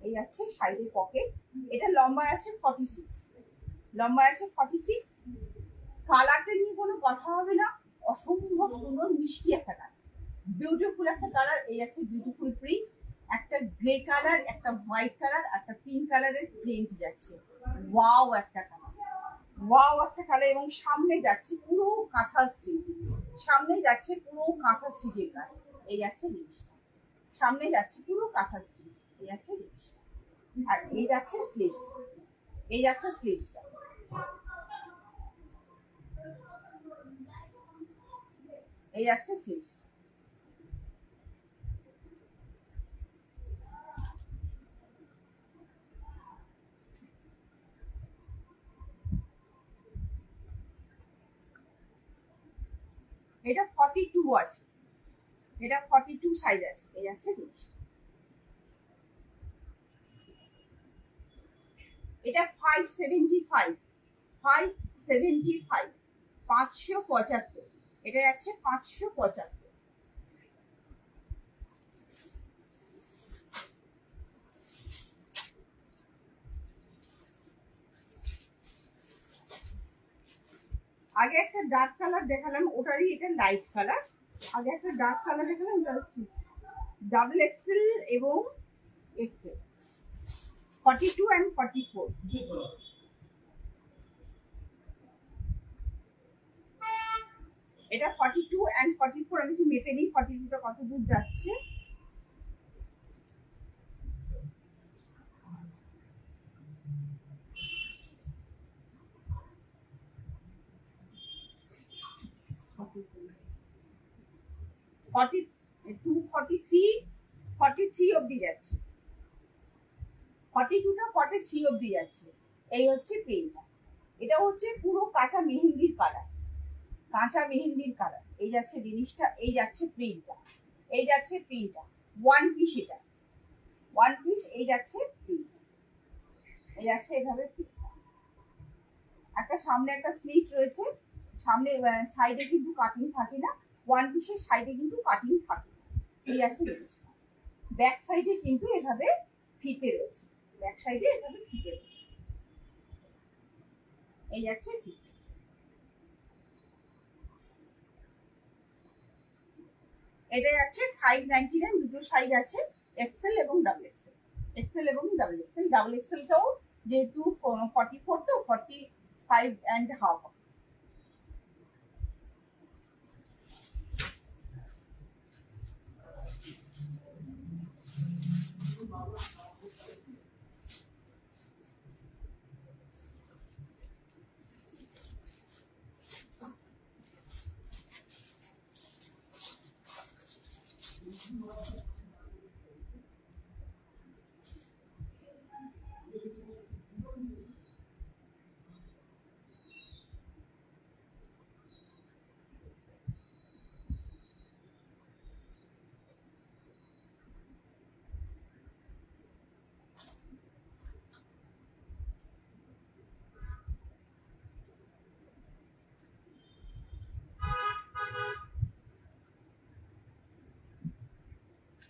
এই যাচ্ছে সাইডে পকেট। এটা লম্বা আছে 46, লম্বা আছে 46। কালারটা নিয়ে কোনো কথা হবে না, অসম্ভব সুন্দর মিষ্টি একটা কালার, বিউটিফুল একটা কালার। এই আছে বিউটিফুল প্রিন্ট, একটা গ্রে কালার, একটা হোয়াইট কালার, একটা পিঙ্ক কালারের প্রিন্ট যাচ্ছে, ওয়াও একটা কালার, ওয়াও একটা কালার, এবং সামনে যাচ্ছে পুরো কাঁথা স্টিচ, সামনে যাচ্ছে পুরো কাঁথা স্টিচের কাজ। এই যাচ্ছে জিনিসটা, সামনে যাচ্ছে পুরো কাঁথা স্টিচ, এই যাচ্ছে জিনিসটা। আর এই যাচ্ছে স্লিভসটা, এই যাচ্ছে স্লিভসটা। এই যাচ্ছে স্লিভসটা। এটা 42 আছে, এটা 42 সাইজ আছে। এই যাচ্ছে জিনিস। এটা 575, 575, 575। এটা যাচ্ছে 575। আগে একটা ডার্ক কালার দেখালাম, ওটারই এটা লাইট কালার। আগে একটা ডার্ক কালার দেখালাম, ওটা হচ্ছে ডাবল এক্সেল এবং এক্সেল, 42 and 44। এটা 42 and 44। আমি কি মেপে নিই 42টা কত দূর যাচ্ছে। ফর্টি টু, 43 অব্দি যাচ্ছে, 42টা 43 অব্দি যাচ্ছে। এই হচ্ছে প্রিন্টটা। এটা হচ্ছে পুরো কাঁচা মেহেন্দির কালার, কাঁচা মেহেন্দির কালার। এই যাচ্ছে জিনিসটা, এই যাচ্ছে প্রিন্টটা, এই যাচ্ছে প্রিন্টটা। ওয়ান পিস, এটা ওয়ান পিস। এই যাচ্ছে প্রিন্ট, এই যাচ্ছে এভাবে প্রিন্টটা। একটা সামনে একটা স্লিট রয়েছে, সামনে সাইডে কিন্তু কাটিং থাকে না, ওয়ান পিসের সাইডে কিন্তু কাটিং থাকে। এই আছে জিনিসটা। ব্যাক সাইডে কিন্তু এভাবে ফিতে রয়েছে, ব্যাক সাইডে এভাবে ফিতে রয়েছে। এই যাচ্ছে ফিতে। এটা যাচ্ছে 599। দুটো সাইজ আছে, এক্সেল এবং ডাবল এক্সেল, এক্সেল এবং ডাবল এক্সেল। ডাবল এক্সেলটাও যেহেতু 44, তো 45.5।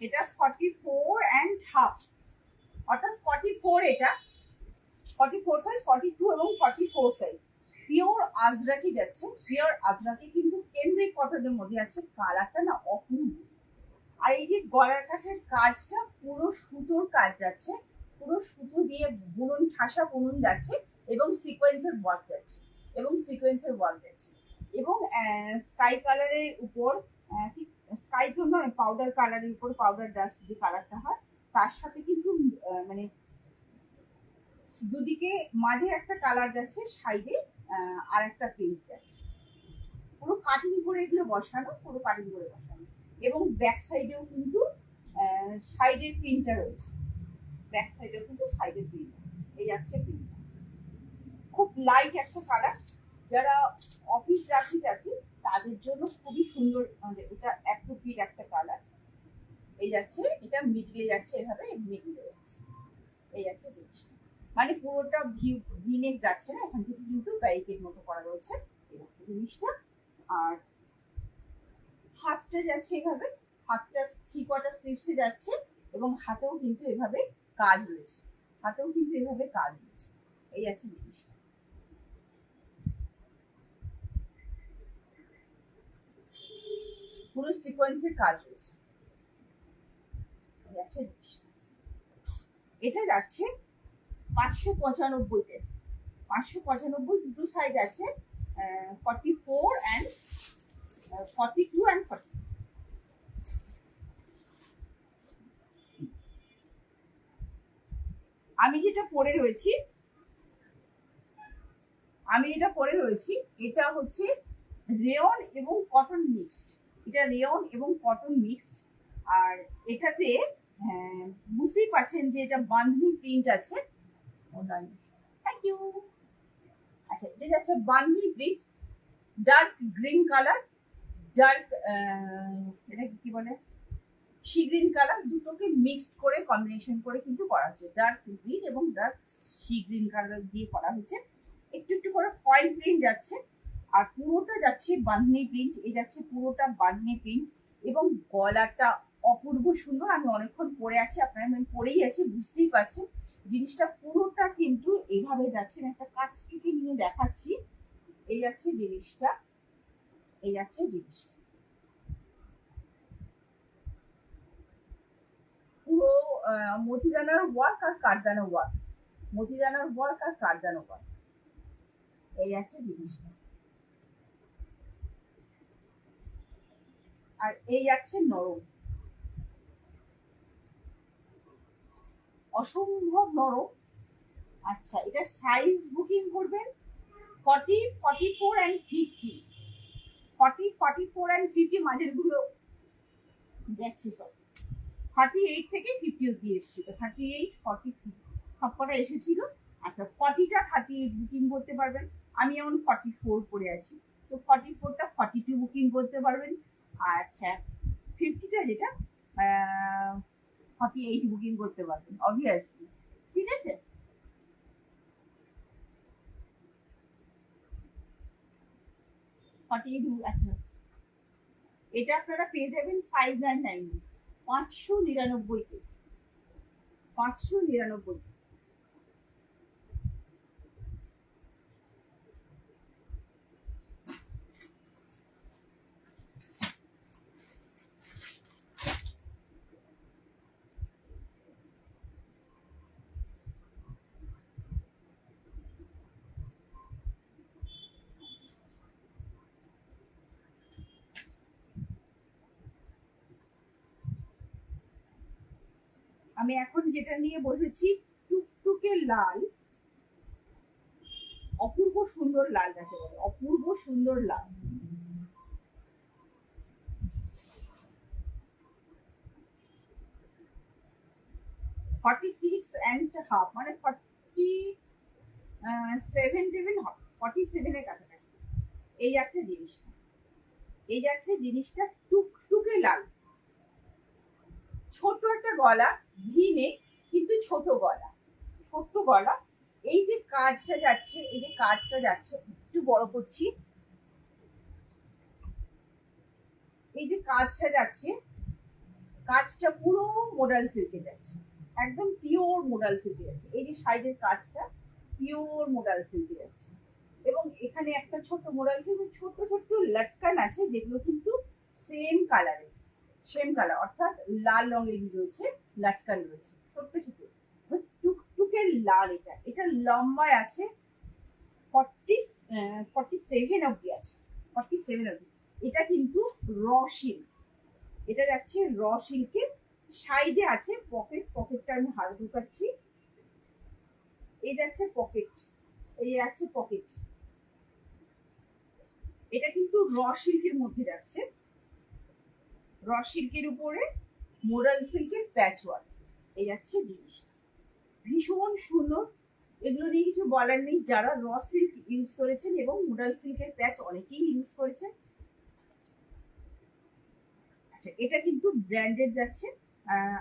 এটা 44.5, অর্থাৎ 44। এটা 44 সাইজ, 42 এবং 44 সাইজ। পিওর আজরাকি যাচ্ছে, পিওর আজরাকি কিন্তু কেমব্রিক কটনের মধ্যে আছে। কালারটা না অপূর্ব। আর এই যে গলার কাছে কাজটা পুরো সুতোর কাজ যাচ্ছে, পুরো সুতো দিয়ে বুনন, ঠাসা বুনন যাচ্ছে, এবং সিকোয়েন্সের ওয়ার্ক যাচ্ছে, এবং সিকোয়েন্সের ওয়ার্ক যাচ্ছে। এবং স্কাই কালারের উপর, ঠিক স্কাই তো নয়, পাউডার কালারের উপর, পাউডার ডাস্ট যে কালারটা হয়, তার সাথে কিন্তু মানে দুদিকে মাঝে একটা কালার যাচ্ছে, সাইডে আর একটা প্রিন্ট যাচ্ছে। পুরো কাটিং করে এগুলো বসানো, পুরো কাটিং করে বসানো। এবং ব্যাক সাইডেও কিন্তু সাইডের প্রিন্টটা রয়েছে, ব্যাক সাইডেও কিন্তু সাইডের প্রিন্ট রয়েছে। এই যাচ্ছে প্রিন্টটা, খুব লাইট একটা কালার। যারা অফিস চাকরি তাদের জন্য খুবই সুন্দর, মানে এটা অ্যাপ্রোপ্রিয়েট একটা কালার। এই যাচ্ছে, এটা মিডলে যাচ্ছে, এভাবে মিডলে যাচ্ছে। এই যাচ্ছে জিনিসটা, মানে পুরোটা ভিনেক যাচ্ছে না, এখান থেকে কিন্তু ব্যারিকেড মতো করা রয়েছে। এই যাচ্ছে জিনিসটা। আর হাতটা যাচ্ছে এভাবে, হাতটা 3/4 স্লিভসে যাচ্ছে, এবং হাতেও কিন্তু এভাবে কাজ রয়েছে, হাতেও কিন্তু এভাবে কাজ রয়েছে। এই আছে জিনিসটা। পুরো সিকোয়েন্সের কাজ রয়েছে। এই আছে জিনিসটা। এটা যাচ্ছে 595-তে, 595 দুটো সাইজ আছে, 44 অ্যান্ড 42 অ্যান্ড 40। আমি যেটা পরে রয়েছি এটা হচ্ছে রেয়ন এবং কটন মিক্সড। এটা রেয়ন এবং কটন মিক্সড। আর এটাতে বুঝতেই পারছেন যে এটা বান্ধনি প্রিন্ট আছে। Thank you. আচ্ছা, এটা যাচ্ছে bandhani print, dark green colour, dark এটা কি বলে, সি গ্রিন কালার, দুটোকে মিক্সড করে কম্বিনেশন করে কিন্তু করা হচ্ছে। ডার্ক গ্রিন এবং ডার্ক সি গ্রিন কালার দিয়ে করা হয়েছে। একটু একটু করে ফয়েল প্রিন্ট যাচ্ছে, আর পুরোটা যাচ্ছে বাঁধনি প্রিন্ট। এই যাচ্ছে পুরোটা বাঁধনি প্রিন্ট, এবং গলাটা অপূর্ব সুন্দর। আমি অনেকক্ষণ পরে আছি, আপনারা আমি পরেই আছি, বুঝতেই পারছেন। জিনিসটা পুরোটা কিন্তু এইভাবে যাচ্ছে। আমি একটা কাছ থেকে নিয়ে দেখাচ্ছি। এই যাচ্ছে জিনিসটা, এই যাচ্ছে জিনিসটা পুরো মতিদানার ওয়ার্ক আর কাঠদানা ওয়ার্ক, মতিদানার ওয়ার্ক আর কাঠদানা ওয়ার্ক। এই আছে জিনিসটা। আর এই আছে নরম, অসম্ভব নরম। আচ্ছা, এটা সাইজ বুকিং করবেন 40, 44 অ্যান্ড 50। 40, 44 অ্যান্ড 50 মাঝের গুলো যাচ্ছে সব। 38 থেকে 50 অব্দি এসেছিল, 38, 40, 50 সবকটা এসেছিল। আচ্ছা, 40টা 38 বুকিং করতে পারবেন। আমি যেমন 44 পরে আছি, তো 44টা 42 বুকিং করতে পারবেন। আচ্ছা, 50টা যেটা 48 বুকিং করতে পারবেন অবভিয়াসলি। ঠিক আছে, আচ্ছা, এটা আপনারা পেয়ে যাবেন 599, 599 599। আমি এখন যেটা নিয়ে বসেছি টুকটুকে লাল, অপূর্ব সুন্দর লাল, যাকে বলে অপূর্ব সুন্দর লাল। ফর্টি সিক্স অ্যান্ড হাফ, মানে 47 টেবিল হাফ, 47-এর কাছাকাছি। এই যাচ্ছে জিনিসটা, এই যাচ্ছে জিনিসটা টুকটুকে লাল, ছোট একটা গলা, ভিনে কিন্তু ছোট গলা, ছোট্ট গলা। এই যে কাজটা যাচ্ছে, এই যে কাজটা যাচ্ছে, একটু বড় করছি, এই যে কাজটা যাচ্ছে, কাজটা পুরো মোডাল সিল্কে যাচ্ছে, একদম পিওর মোডাল সিল্কে যাচ্ছে। এই যে সাইডের কাজটা পিওর মোডাল সিল্কে যাচ্ছে, এবং এখানে একটা ছোট মোডাল সিল্কের ছোট্ট ছোট্ট লটকান আছে, যেগুলো কিন্তু সেম কালারের, সেম কালার, অর্থাৎ লাল রঙেরই রয়েছে, লটকান রয়েছে ছোট্ট ছোট, টুকটুকে লাল। এটা এটা লম্বায় আছে 47 অব্দি আছে, 47 অব্দি। এটা কিন্তু র সিল্ক, এটা যাচ্ছে র সিল্কের। সাইডে আছে পকেট, পকেটটা আমি হাত ঢুকাচ্ছি, এই যাচ্ছে পকেট, এই যাচ্ছে পকেট। এটা কিন্তু র সিল্কের মধ্যে যাচ্ছে, র সিল্কের উপরে মোডাল সিল্কের প্যাচ ওয়ার্ক। এই যাচ্ছে জিনিস, ভীষণ সুন্দর। এগুলো নিয়ে কিছু বলার নেই, যারা র সিল্ক ইউজ করেছেন এবং মোডাল সিল্কের প্যাচ অনেকেই ইউজ করেছেন। আচ্ছা, এটা কিন্তু ব্র্যান্ডেড যাচ্ছে।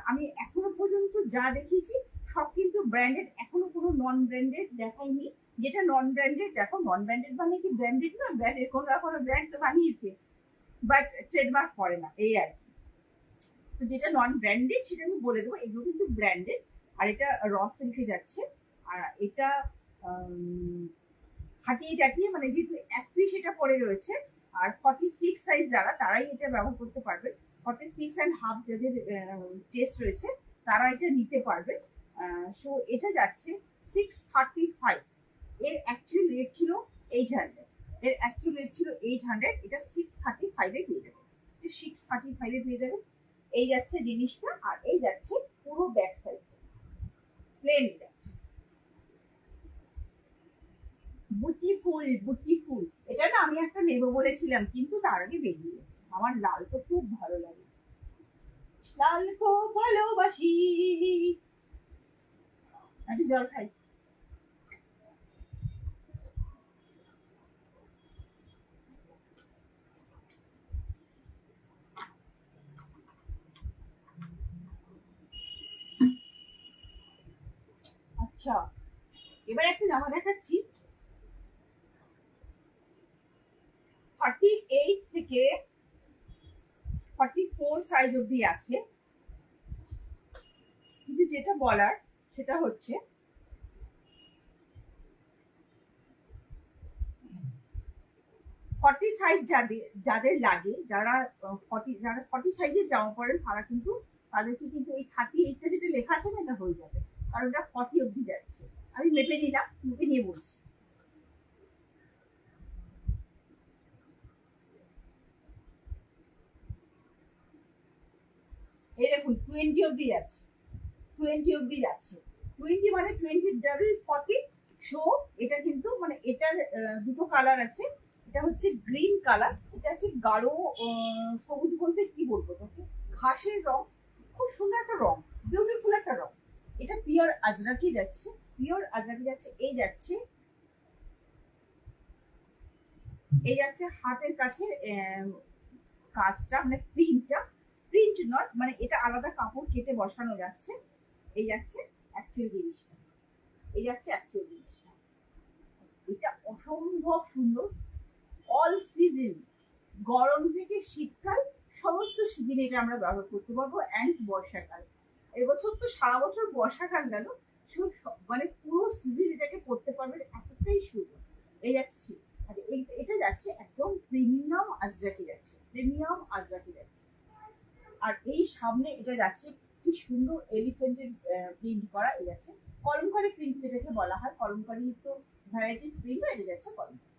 আমি এখনো পর্যন্ত যা দেখিয়েছি সব কিন্তু ব্র্যান্ডেড, এখনো কোনো নন ব্র্যান্ডেড দেখাইনি। যেটা নন ব্র্যান্ডেড দেখো, নন ব্র্যান্ডেড মানে কি ব্র্যান্ডেড না, ব্র্যান্ডেড কোনো না কোনো ব্র্যান্ড তো বানিয়েছে, বাট ট্রেডমার্ক করে না, এই আর কি। তো যেটা নন ব্র্যান্ডেড সেটা আমি বলে দেবো, এগুলো কিন্তু ব্র্যান্ডেড। আর এটা র সিল্কে যাচ্ছে, আর এটা হাটিয়ে টাটিয়ে, মানে যেহেতু এক পিস এটা পরে রয়েছে, আর 46 সাইজ যারা, তারাই এটা ব্যবহার করতে পারবে। 46 অ্যান্ড হাফ যাদের চেস্ট রয়েছে তারা এটা নিতে পারবে। সো এটা যাচ্ছে 635, এর অ্যাকচুয়াল রেট ছিল 800, এর অ্যাকচুয়াল রেট ছিল 800, এটা 635 পেয়ে যাবে, 635 পেয়ে যাবে। এই যাচ্ছে জিনিসটা, আর এই যাচ্ছে পুরো ব্যাক সাইড প্লেন যাচ্ছে, বুটিফুল বুটিফুল। এটা না আমি একটা নেবো বলেছিলাম, কিন্তু তার আগে বেরিয়ে গেছে। আমার লাল তো খুব ভালো লাগে, লাল খুব ভালোবাসি। একটু জল খাই। আচ্ছা, এবার একটা জামা দেখাচ্ছি, 38 থেকে 44 সাইজ অব্দি আছে, কিন্তু যেটা বলার সেটা হচ্ছে 40 সাইজ যাদের লাগে, যারা 40 সাইজের জামা পরেন, তারা কিন্তু তাদেরকে কিন্তু এই 38টা যেটা লেখা আছে না, এটা হয়ে যাবে, কারণ এটা 40 অব্দি যাচ্ছে। আমি মেপে নিলাম, মেপে নিয়ে বলছি। এই দেখুন 20 অব্দি যাচ্ছে, 20 অব্দি যাচ্ছে। 20 মানে 20 ডাবল 40। সো এটা কিন্তু মানে এটার দুটো কালার আছে, এটা হচ্ছে গ্রিন কালার, এটা হচ্ছে গাঢ় সবুজ বলতে কি বলবো তোকে, ঘাসের রং, খুব সুন্দর একটা রং, বিউটিফুল একটা রং। এটা পিওর আজরাকি যাচ্ছে, পিওর আজরাকি যাচ্ছে। এই যাচ্ছে হাতের কাছে কাজটা, মানে প্রিন্টটা, প্রিন্ট নট, মানে এটা আলাদা কাপড় কেটে বসানো যাচ্ছে। এই যাচ্ছে অ্যাকচুয়াল জিনিসটা, এই যাচ্ছে অ্যাকচুয়াল জিনিসটা। এটা অসম্ভব সুন্দর। অল সিজন, গরম থেকে শীতকাল, সমস্ত সিজনে এটা আমরা ব্যবহার করতে পারবো। অ্যান্ড বর্ষাকাল, এবছর তো সারা বছর বর্ষাকাল গেল, মানে পুরো সিজন এটাকে পড়তে পারবে, এতটাই সুন্দর। এই যাচ্ছে, আচ্ছা এটা যাচ্ছে একদম প্রিমিয়াম আজরাকি যাচ্ছে, প্রিমিয়াম আজরাকি যাচ্ছে। আর এই সামনে এটা যাচ্ছে কি সুন্দর এলিফেন্টের প্রিন্ট করা, এই যাচ্ছে কলমকারি প্রিন্ট যেটাকে বলা হয়, কলমকারি তো ভ্যারাইটিস প্রিন্ট, এটা যাচ্ছে কলমকারি।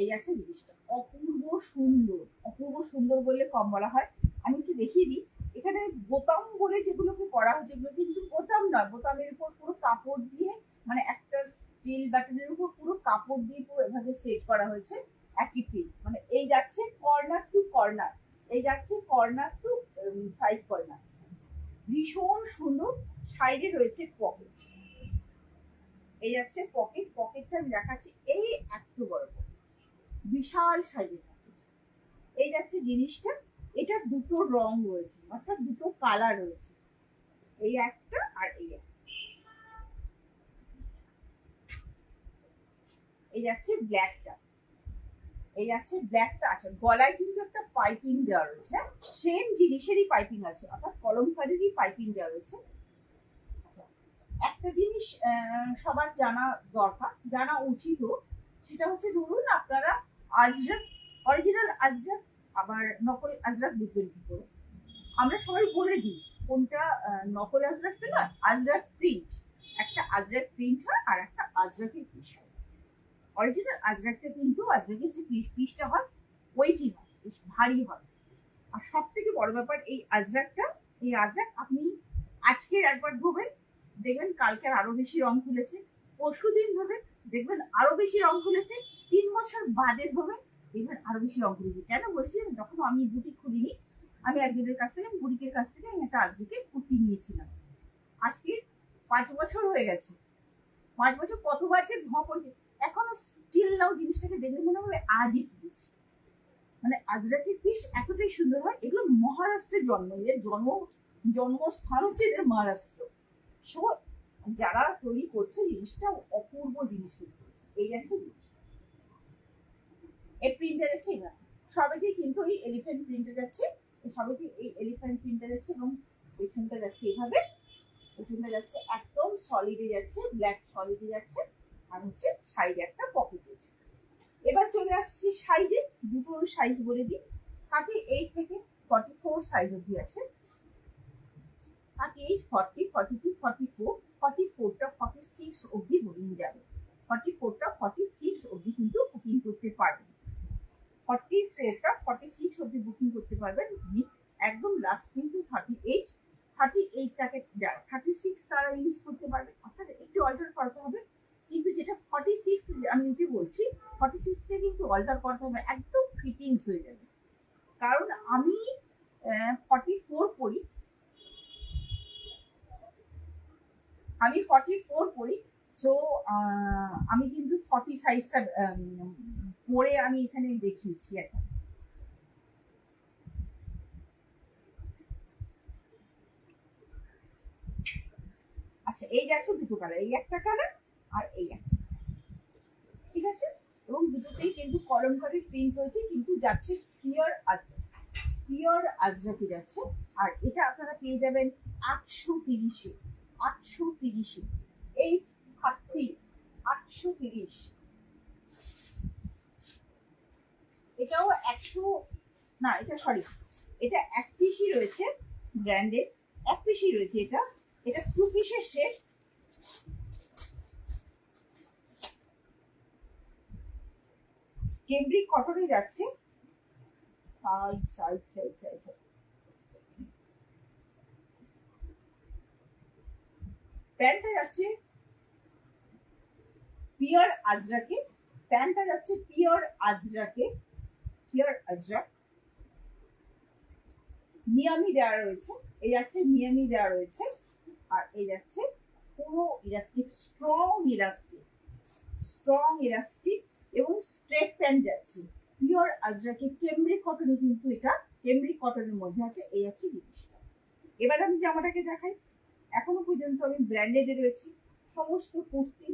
এই যাচ্ছে জিনিসটা অপূর্ব সুন্দর, অপূর্ব সুন্দর বললে কম বলা হয়। আমি একটু দেখিয়ে দিই, এখানে বোতাম বলে যেগুলোকে করা হয়েছে, এগুলো কিন্তু বোতাম নয়, বোতামের উপর পুরো কাপড় দিয়ে, মানে একটা স্টিল বাটনের উপর পুরো কাপড় দিয়ে পুরো এভাবে সেট করা হয়েছে, একই প্রিন্ট। মানে এই যাচ্ছে কর্নার টু কর্নার, এই যাচ্ছে কর্নার টু সাইড কর্নার, ভীষণ সুন্দর। সাইডে রয়েছে পকেট, এই যাচ্ছে পকেট, পকেটটা আমি দেখাচ্ছি, এই এত বড় পকেট, বিশাল সাইজের পকেট। এই যাচ্ছে জিনিসটা, এটা দুটো রং রয়েছে, অর্থাৎ দুটো কালার রয়েছে, এই একটা আর এই একটা। এই যাচ্ছে ব্ল্যাকটা, এই যাচ্ছে ব্ল্যাকটা। আছে গলায় কিন্তু একটা পাইপিং দেওয়া রয়েছে, সেম জিনিসেরই পাইপিং আছে, অর্থাৎ কলমকারিরই পাইপিং দেওয়া রয়েছে। আচ্ছা, একটা জিনিস সবার জানা দরকার, জানা উচিত, সেটা হচ্ছে ধরুন আপনারা আজরাক, অরিজিনাল আজরাক আবার নকল আজরাক বুঝবেন কি করে। আমরা সবাই বলে দিই কোনটা নকল আজরাকটা না, আজরাক প্রিন্ট, একটা আজরাক প্রিন্ট হয় আর একটা আজরাকের পিস হয়। অরিজিনাল আজরাকটা কিন্তু আজরাকের যে পিসটা হয় ওয়েটি হয়, বেশ ভারী হয়। আর সব থেকে বড় ব্যাপার এই আজরাকটা, এই আজরাক আপনি আজকের একবার ধোবেন, দেখবেন কালকে আরো বেশি রং খুলেছে, পরশু দিন ধোবেন, দেখবেন আরো বেশি রং খুলেছে, 3 বছর বাদে ধোবেন, দেখবেন আরো বেশি রং খুলেছে। কেন বলছি, যখন আমি বুটিক খুলিনি, আমি একজনের কাছ থেকে, বুটিকের কাছ থেকে আমি একটা আজরাকের কুর্তি নিয়েছিলাম, আজকে 5 বছর হয়ে গেছে, 5 বছর কতবার যে ধোয়া পড়েছে, এখনো স্টিল নাও জিনিসটাকে দেখলে মনে হবে আজই কিনেছি। মানে আজরাকের পিস এতটাই সুন্দর হয়। এগুলো মহারাষ্ট্রের জন্ম, এর জন্মস্থান হচ্ছে এদের মহারাষ্ট্র। সো যারা তৈরি করছে জিনিসটা অপূর্ব জিনিস তৈরি করছে। এই যাচ্ছে জিনিস, এই প্রিন্টটা যাচ্ছে না, সবাইকে কিন্তু এই এলিফ্যান্ট প্রিন্টে যাচ্ছে, সবাইকে এই এলিফ্যান্ট প্রিন্টে যাচ্ছে, এবং পেছনটা যাচ্ছে এইভাবে, পেছনটা যাচ্ছে একদম সলিডে যাচ্ছে, ব্ল্যাক সলিডে যাচ্ছে, আর হচ্ছে সাইডে একটা পকেট আছে। এবার চলে আসছি সাইজে, দুটো সাইজ বলে দিই, 38 থেকে 44 সাইজ অব্দি আছে। 38, 40, 42, 44, 44টা 46 অবধি বুকিং যাবে। 44টা 46 অবধি কিন্তু বুকিং করতে পারবেন। 44টা 46 অবধি বুকিং করতে পারবেন। একদম লাস্ট কিন্তু 38টাকে 36 তারা ইউজ করতে পারবে, অর্থাৎ একটু অল্টার করতে হবে। কিন্তু যেটা 46 আমি নিতে বলছি, 46কে কিন্তু অল্টার করতে হবে, একদম ফিটিংস হয়ে যাবে। কারণ আমি 44 পরি, আমি 44 পরি, সো আমি কিন্তু 40 সাইজটা পরে আমি এখানে দেখিয়েছি একটা। আচ্ছা, এই যাচ্ছে দুটো কালার, এই একটা কালার আর এই একটা, ঠিক আছে। এবং দুটোতেই কিন্তু কলমকারী প্রিন্ট হয়েছে, কিন্তু যাচ্ছে পিওর আজরাক, পিওর আজরাকে যাচ্ছে। আর এটা আপনারা পেয়ে যাবেন 830-এ, 830-এ, 830, 830। এটাও 100 না, এটা সরি, এটা 1 পিসই রয়েছে, ব্র্যান্ডেড 1 পিসই রয়েছে। এটা এটা 2 পিসের সেট। কেমব্রিক কটনে যাচ্ছে, side side side side side. প্যান্টটা যাচ্ছে পিওর আজরাকে, প্যান্টটা যাচ্ছে পিওর আজরাকে, পিওর আজরাক। মিয়ামি দেওয়া রয়েছে, এই যাচ্ছে মিয়ামি দেওয়া রয়েছে। আর এই যাচ্ছে পুরো elastic, strong elastic, strong elastic এবং স্ট্রেট প্যান্ট যাচ্ছে পিওর আজরাকে। কেমব্রিক কটনে কিন্তু এটা কেমব্রিক কটনের মধ্যে আছে। এই আছে জিনিসটা। এবার আমি জামাটাকে দেখাই। এখনো পর্যন্ত আমি ব্র্যান্ডেডে রয়েছি, সমস্ত কুর্তি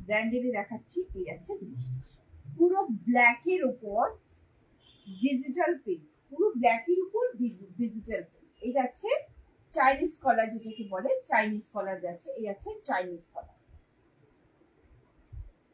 ব্র্যান্ডেডে দেখাচ্ছি। এই আছে জিনিসটা, পুরো ব্ল্যাকের উপর ডিজিটাল প্রিন্ট, পুরো ব্ল্যাকের উপর ডিজিটাল প্রিন্ট। এই যাচ্ছে চাইনিজ কলার, যেটাকে বলে চাইনিজ কলার যাচ্ছে। এই যাচ্ছে চাইনিজ কলার,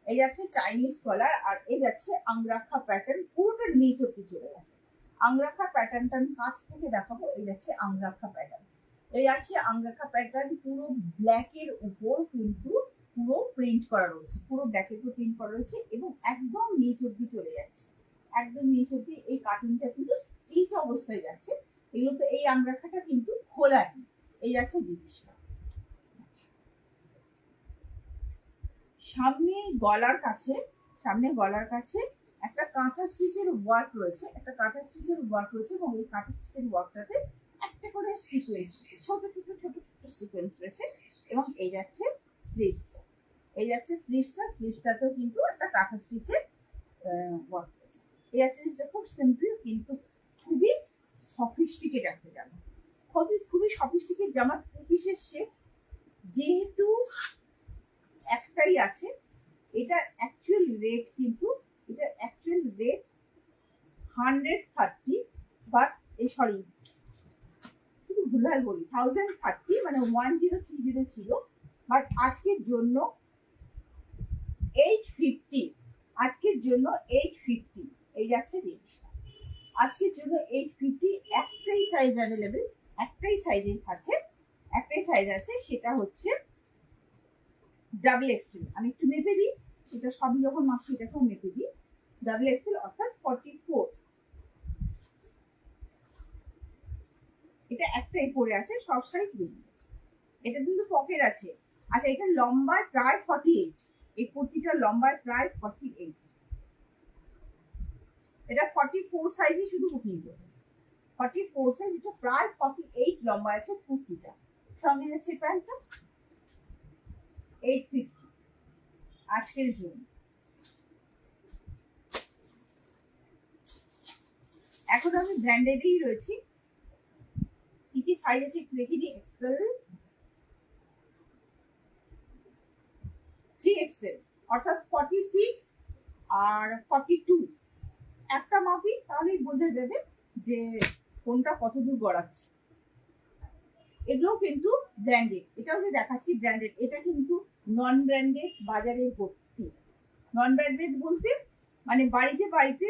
এই যাচ্ছে চাইনিজ কলার। আর এই যাচ্ছে আংরাখা প্যাটার্ন, পুরোটা নিচ অব্দি চলে গেছে। আংরাখা প্যাটার্নটা আমি কাছ থেকে দেখাবো। এই যাচ্ছে আংরাখা প্যাটার্ন, এই যাচ্ছে আংরাখা প্যাটার্ন, পুরো ব্ল্যাকের উপর কিন্তু পুরো প্রিন্ট করা রয়েছে, পুরো ব্ল্যাকের উপর প্রিন্ট করা রয়েছে এবং একদম নিচ অব্দি চলে যাচ্ছে, একদম নিচ অব্দি। এই কাটিংটা কিন্তু স্টিচ অবস্থায় যাচ্ছে, এগুলো তো, এই আংরাখাটা কিন্তু খোলা নেই। এই যাচ্ছে জিনিসটা। সামনে গলার কাছে, সামনে গলার কাছে একটা কাঁথা স্টিচের ওয়ার্ক রয়েছে, একটা কাঁথা স্টিচের ওয়ার্ক রয়েছে এবং এই কাঁথা স্টিচের ওয়ার্কটাতে একটা করে সিকোয়েন্স রয়েছে, ছোট ছোট ছোট ছোট সিকোয়েন্স রয়েছে। এবং এই যাচ্ছে স্লিভসটা, এই যাচ্ছে স্লিভসটা, স্লিভসটাতেও কিন্তু একটা কাঁথা স্টিচের ওয়ার্ক রয়েছে। এই যাচ্ছে যেটা খুব সিম্পল কিন্তু খুবই সফিস্টিকেট একটা জামা, খুবই খুবই সফিস্টিকেট জামা, বিশেষ শেপ। যেহেতু একটাই আছে, এটার অ্যাকচুয়াল রেট কিন্তু, এটার অ্যাকচুয়াল রেট 130, বাট এই সরি শুধু ভুলভাল বলি, 1030, মানে 1030 ছিল, বাট আজকের জন্য 850, আজকের জন্য 850। এই যাচ্ছে জিনিসটা, আজকের জন্য 850। একটাই সাইজ অ্যাভেলেবেল, একটাই সাইজের আছে, একটাই সাইজ আছে, সেটা হচ্ছে ডাবল এক্সেল। আমি একটু মেপে দিই, এটা সবই যখন মাপছি এটাকেও মেপে দিই। ডাবল এক্সেল অর্থাৎ 44, এটা একটাই পরে আছে, সব সাইজ বেরিয়ে আছে। এটা কিন্তু পকেট আছে। আচ্ছা, এটা লম্বায় প্রায় 48, এই কুর্তিটার লম্বায় প্রায় 48। এটা 44 সাইজই শুধু বুকিং করবে, 44 সাইজ, এটা প্রায় 48 লম্বা আছে কুর্তিটা। সঙ্গে যাচ্ছে প্যান্টটা 850 আজকের জন্য। এখন আমি ব্র্যান্ডেডই রয়েছি, কি কি সাইজ আছে একটু দেখে দিই। এক্সেল, 3XL অর্থাৎ 46 আর 42, একটা মাপি তাহলেই বোঝা যাবে যে কোনটা কত দূর গড়াচ্ছে। এগুলো কিন্তু ব্র্যান্ডেড, এটাও যে দেখাচ্ছি ব্র্যান্ডেড, এটা কিন্তু নন ব্র্যান্ডেড বাজারে ভর্তি। নন ব্র্যান্ডেড বলতে মানে বাড়িতে বাড়িতে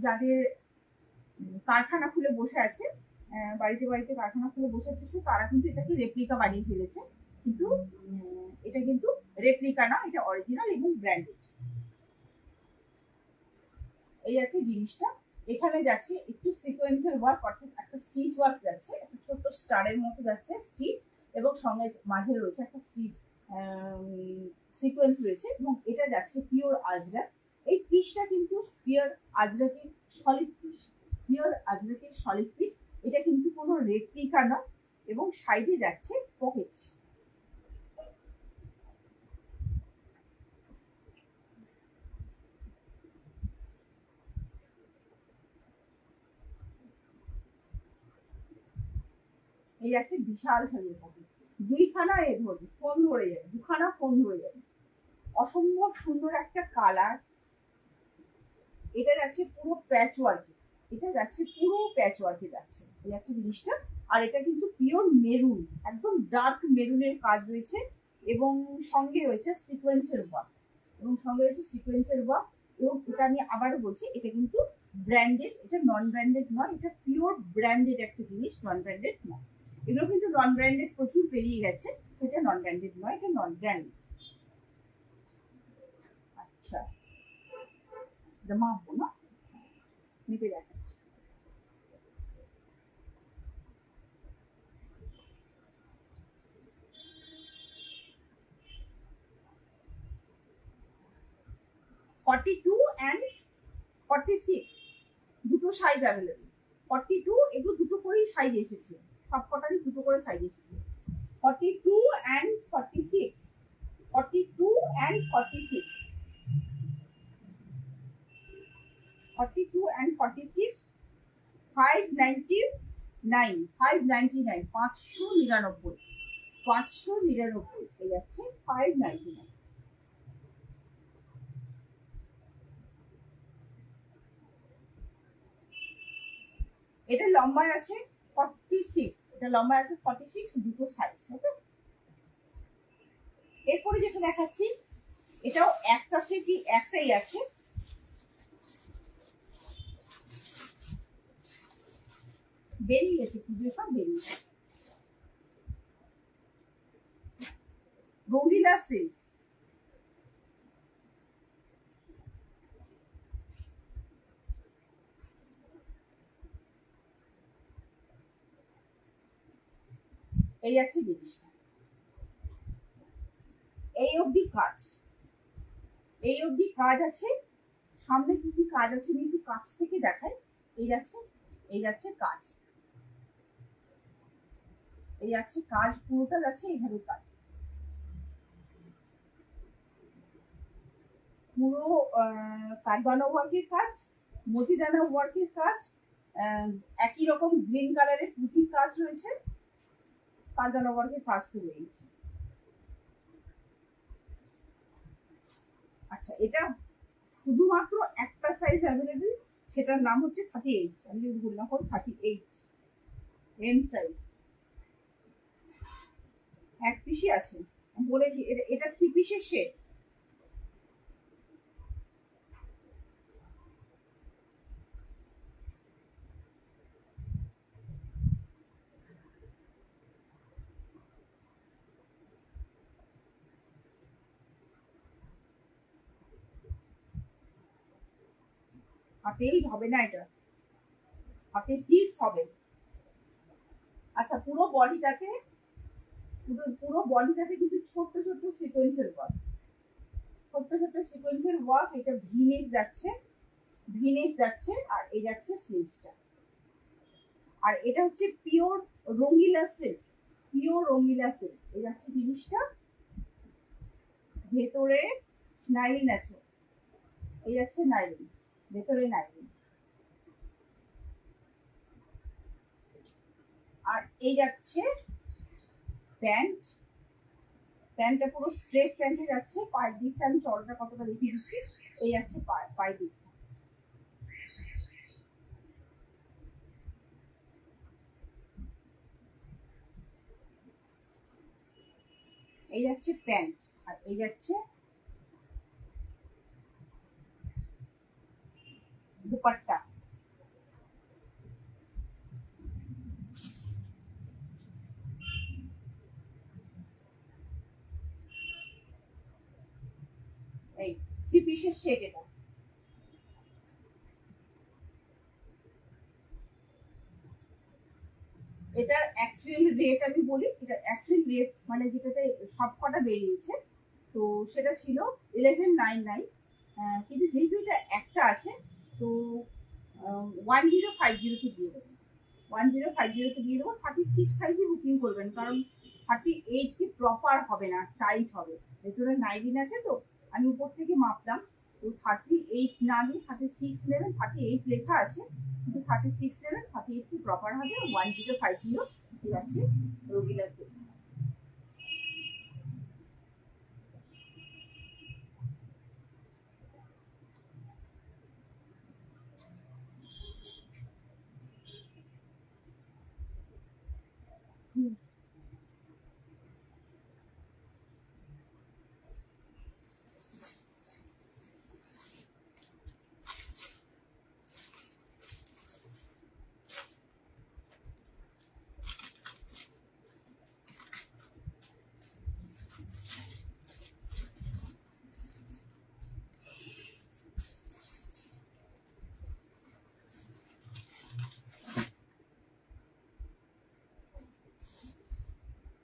যাদের কারখানা খুলে বসে আছে, বাড়িতে বাড়িতে কারখানা খুলে বসে আছে, তারা কিন্তু এটাকে রেপ্লিকা বানিয়ে ফেলেছে, কিন্তু এটা কিন্তু রেপ্লিকা না, এটা অরিজিনাল এবং ব্র্যান্ডেড। এই আছে জিনিসটা। এখানে যাচ্ছে একটু সিকোয়েন্সের ওয়ার্ক, অর্থাৎ একটা স্টিচ ওয়ার্ক যাচ্ছে, একটা ছোট্ট স্টারের মতো যাচ্ছে স্টিচ, এবং সঙ্গে মাঝে রয়েছে একটা স্টিচ সিকোয়েন্স রয়েছে, এবং এটা যাচ্ছে পিওর আজরাক। এই পিসটা কিন্তু পিওর আজরাকের সলিড পিস, পিওর আজরাকের সলিড পিস। এটা কিন্তু কোনো রেপ্লিকা নয়, এবং সাইডে যাচ্ছে পকেট। এই আছে বিশাল সাইজের পকেট, দুইখানা এ ধরবে, ফোন ধরে যাবে, দুখানা ফোন ধরে যাবে। অসম্ভব সুন্দর একটা কালার। এটা যাচ্ছে পুরো প্যাচ ওয়ার্কে, এটা যাচ্ছে পুরো প্যাচ ওয়ার্কে যাচ্ছে, এই আছে জিনিসটা। আর এটা কিন্তু পিওর মেরুন, একদম ডার্ক মেরুনের কাজ রয়েছে, এবং সঙ্গে রয়েছে সিকোয়েন্সের ওয়ার্ক, এবং সঙ্গে রয়েছে সিকোয়েন্সের ওয়ার্ক। এবং এটা আমি আবারও বলছি, এটা কিন্তু ব্র্যান্ডেড, এটা নন ব্র্যান্ডেড নয়, এটা পিওর ব্র্যান্ডেড একটা জিনিস, নন ব্র্যান্ডেড নয়। এগুলো কিন্তু নন ব্র্যান্ডেড প্রচুর পেরিয়ে গেছে, এটা নন ব্র্যান্ডেড নয়, এটা নন ব্র্যান্ডেড। আচ্ছা, এটা মাপবো না, মেপে দেখাচ্ছি। ফর্টি টু অ্যান্ড 46 দুটো সাইজ অ্যাভেলেবেল। 42 এগুলো দুটো করেই সাইজ এসেছে, সব কটারই দুটো করে সাইজ এসেছে। 42 অ্যান্ড 46, 42 অ্যান্ড 46, 42 অ্যান্ড 46, 599, 599, 599, 599 এই যাচ্ছে 599। এটা লম্বায় আছে 46, এটা লম্বায় আছে 46, দুটো সাইজ। ওকে, এরপরে যেটা দেখাচ্ছি, এটাও একটা সেটি একটাই আছে, বেরিয়ে গেছে, পুজো সব বেরিয়ে গেছে। রঙ্গিলা সিল্ক, এই আছে জিনিসটা। এই অবধি কাজ, এই অবধি কাজ আছে। সামনে কি কি কাজ আছে আমি একটু কাছ থেকে দেখাই। এই যাচ্ছে, এই যাচ্ছে কাজ, এই যাচ্ছে কাজ, পুরোটা যাচ্ছে এইভাবে কাজ, পুরো কাঠবানা ওয়ার্কের কাজ, মতিদানা ওয়ার্কের কাজ, একই রকম গ্রিন কালারের পুঁথির কাজ রয়েছে, কাঠবানা ওয়ার্কের কাজ তো রয়েছে। আচ্ছা, এটা শুধুমাত্র একটা সাইজ অ্যাভেলেবেল, সেটার নাম হচ্ছে 38, আমি যদি ভুল না করি 38 এম সাইজ, এক পিসই আছে বলেছি। এটা 3 পিসের সেট। হাতেই হবে না, এটা হাতে 6 হবে। আচ্ছা, পুরো বডিটাতে, পুরো বডিটাতে কিন্তু ছোট্ট ছোট্ট সিকোয়েন্সের ওয়ার্ক, ছোট্ট ছোট্ট সিকোয়েন্সের ওয়ার্ক। এটা ভিনেক যাচ্ছে, ভিনেক যাচ্ছে, আর এই যাচ্ছে স্লিভসটা। আর এটা হচ্ছে পিওর রঙ্গিলা সিল্ক, পিওর রঙ্গিলা সিল্ক। এই যাচ্ছে জিনিসটা, ভেতরে নাইলিন আছে, এই যাচ্ছে নাইলিন, ভেতরে নাইলিন। আর এই যাচ্ছে প্যান্ট, প্যান্টটা পুরো স্ট্রেট প্যান্টে যাচ্ছে। পায়ের দিকটা আমি চড়টা কতটা দেখিয়ে দিচ্ছি, এই যাচ্ছে পায়ের দিকটা। এই যাচ্ছে প্যান্ট, আর এই যাচ্ছে দুপাট্টা। পিসের সেট এটা। এটার অ্যাকচুয়াল রেট আমি বলি, এটা অ্যাকচুয়াল রেট মানে যেটাতে সব কটা বেরিয়েছে, তো সেটা ছিল 1199, কিন্তু যেহেতু এটা একটা আছে তো 1050 দিয়ে দেবো। 1050 দিয়ে দেবো। 36 সাইজে বুকিং করবেন, কারণ 38 কি প্রপার হবে না, টাইট হবে। ভেতরে নাইলিন আছে তো, আমি উপর থেকে মাপলাম, তো 38 না নিয়ে 36 নেবেন। 38 লেখা আছে কিন্তু 36 নেবেন, 38 কি প্রপার হবে। 1050 ঠিক আছে রোগিলা সেট।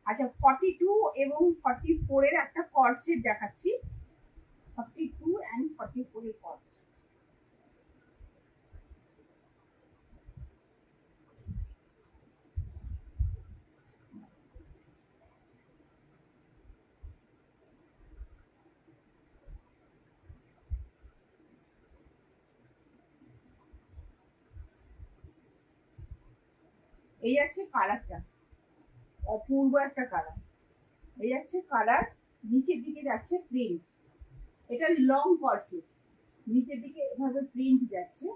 আচ্ছা, 42 এবং 44 এর একটা কর্ড সেট দেখাচ্ছি। 42 and 44 এর কর্ড সেট। এই যাচ্ছে কালারটা, অপূর্ব একটা কালার। এই যাচ্ছে কালার, নিচের দিকে যাচ্ছে প্রিন্ট। এটা লং কর্সেট, নিচের দিকে এভাবে প্রিন্ট যাচ্ছে।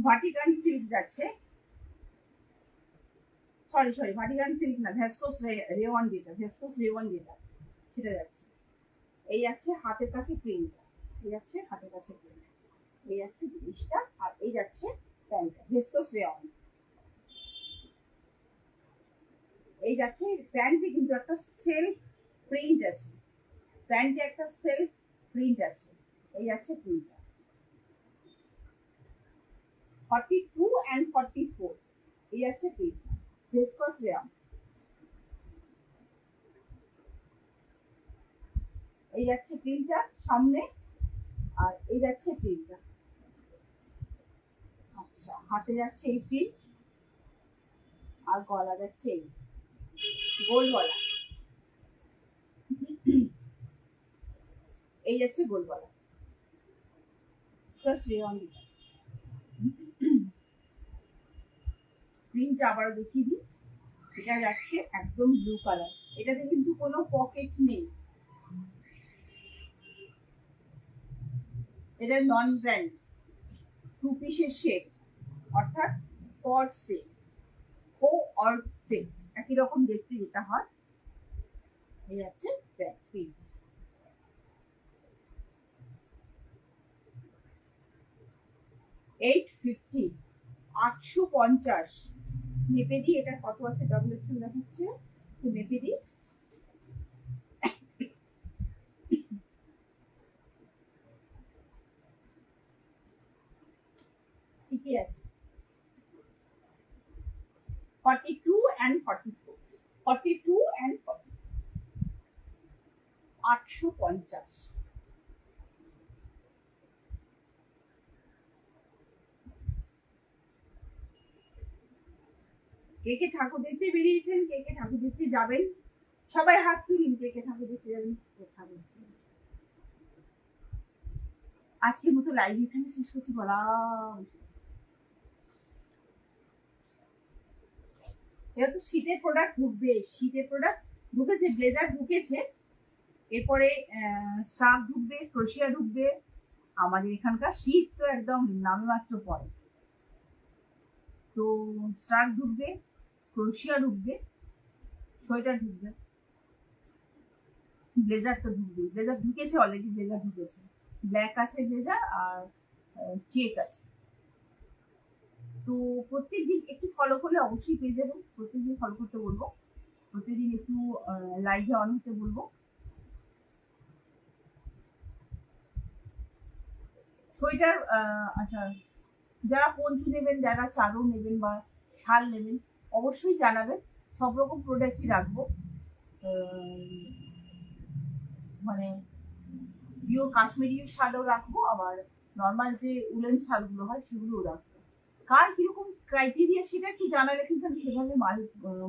ভাটিকান সিল্ক যাচ্ছে, সরি ভাটিকান সিল্ক না, ভেস্কোস রেওয়ান যেটা, ভেস্কোস রেওয়ান যেটা সেটা যাচ্ছে। এই যাচ্ছে হাতের কাছে প্রিন্ট, এই যাচ্ছে হাতের কাছে প্রিন্ট, এই যাচ্ছে জিনিসটা, আর এই যাচ্ছে প্যান্টটা ভেস্কোস রেওয়ান। এই যাচ্ছে প্যান্টে কিন্তু একটা সেলফ প্রিন্ট আছে, প্যান্টে একটা সেলফ প্রিন্ট আছে। এই যাচ্ছে প্রিন্টটা। 42 and 44 এই যাচ্ছে প্রিন্ট, ভিসকস রেয়ান। এই যাচ্ছে প্রিন্টটা সামনে, আর এই যাচ্ছে প্রিন্টটা। আচ্ছা, হাতে যাচ্ছে এই প্রিন্ট, আর গলা যাচ্ছে এই গোল গলা। এই যাচ্ছে গোল গলা, ভিসকস রেয়ান। প্রিন্টটা আবার দেখিয়ে দিই। এটা যাচ্ছে একদম ব্লু কালার, এটাতে কিন্তু কোনো পকেট নেই। এটা নন ব্র্যান্ড 2 পিসের সেট, অর্থাৎ কর্ড সেট ও অর্ড সেট একই রকম দেখতে যেটা হয়। এই যাচ্ছে প্রিন্ট। 850, 850 মেপে দিই। এটা কত আছে, ডাবল এক্সেল দেখাচ্ছে, তো মেপে দিই। ঠিকই আছে, 42 and 44, 42 and 40, 850। কে কে ঠাকুর দেখতে বেরিয়েছেন, কে কে ঠাকুর দেখতে যাবেন, সবাই হাত তুলুন। কে কে ঠাকুর দেখতে যাবেন, ঠাকুর। আজকের মতো লাইভ এখানে শেষ করছি, বলা এবার তো শীতের প্রোডাক্ট ঢুকবে, শীতের প্রোডাক্ট ঢুকেছে, ব্লেজার ঢুকেছে, এরপরে স্কার্ফ ঢুকবে, ক্রোশিয়া ঢুকবে। আমাদের এখানকার শীত তো একদম নামে মাত্র পড়ে, তো স্কার্ফ ঢুকবে, ক্রোশিয়া ঢুকবে, সোয়েটার ঢুকবে, ব্লেজার তো ঢুকবে। ব্লেজার ঢুকেছে অলরেডি, ব্লেজার ঢুকেছে, ব্ল্যাক আছে ব্লেজার, আর চেক আছে। তো প্রত্যেকদিন একটু ফলো করলে অবশ্যই পেয়ে যাবেন, প্রত্যেকদিন ফলো করতে বলবো। প্রতিদিন একটু লাইভে অন হতে বলবো। সোয়েটার, আচ্ছা, যারা পঞ্চু নেবেন, যারা চাদর নেবেন বা শাল নেবেন, অবশ্যই জানাবেন। সব রকম প্রোডাক্টই রাখবো, মানে পিওর কাশ্মীরি শালও রাখবো, আবার নর্মাল যে উলেন শালগুলো হয় সেগুলোও রাখবো। কার কিরকম ক্রাইটেরিয়া সেটা একটু জানালে কিন্তু আমি সেভাবে মাল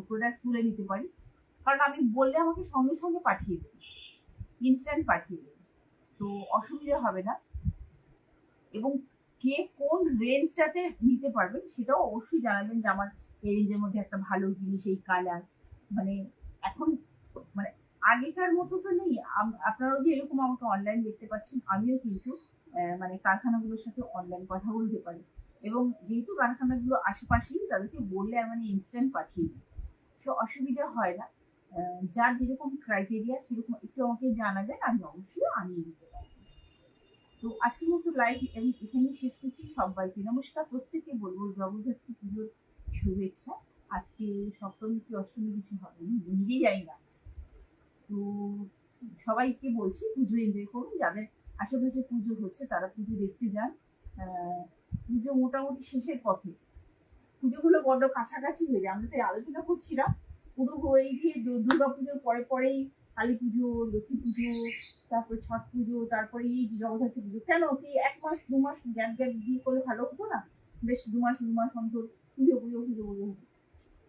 প্রোডাক্ট তুলে নিতে পারি। কারণ আমি বললে আমাকে সঙ্গে সঙ্গে পাঠিয়ে দেবে, ইনস্ট্যান্ট পাঠিয়ে দেবে, তো অসুবিধা হবে না। এবং কে কোন রেঞ্জটাতে নিতে পারবেন সেটাও অবশ্যই জানাবেন, যে আমার এই রেঞ্জের মধ্যে একটা ভালো জিনিস, এই কালার, মানে এখন মানে আগেকার মতো তো নেই। আপনারাও যে এরকম আমাকে অনলাইন দেখতে পাচ্ছেন, আমিও কিন্তু মানে কারখানাগুলোর সাথে অনলাইন কথা বলতে পারি। এবং যেহেতু কারখানাগুলো আশেপাশেই, তাদেরকে বললে মানে ইনস্ট্যান্ট পাঠিয়ে দিই, সো অসুবিধা হয় না। যার যেরকম ক্রাইটেরিয়া সেরকম একটু আমাকে জানাবেন, আমি অবশ্যই আনিয়ে দিতে পারি। তো আজকের মতো লাইভ আমি এখানেই শেষ করছি। সবাইকে নমস্কার, প্রত্যেকে বলবো জগদ্ধাত্রী পুজোর শুভেচ্ছা। আজকে সপ্তমী কি অষ্টমী কিছু হবে নিজেই জানি না, তো সবাইকে বলছি পুজো এনজয় করুন। যাদের আশেপাশে পুজো হচ্ছে তারা পুজো দেখতে যান। পুজো মোটামুটি শেষের পথে, পুজোগুলো বড্ড কাছাকাছি হয়ে যায়। আমরা তাই আলোচনা করছিলাম পুরো এই যে দুর্গা পুজোর পরে পরেই কালী পুজো, লক্ষ্মী পুজো, তারপরে ছট পুজো, তারপরে এই যে জগদ্ধাত্রী পুজো, কেন কি 1 মাস 2 মাস গ্যাপ গ্যাপ দিয়ে করলে ভালো হতো না? বেশ 2 মাস অন্তর পুজো পুজো পুজো পুজো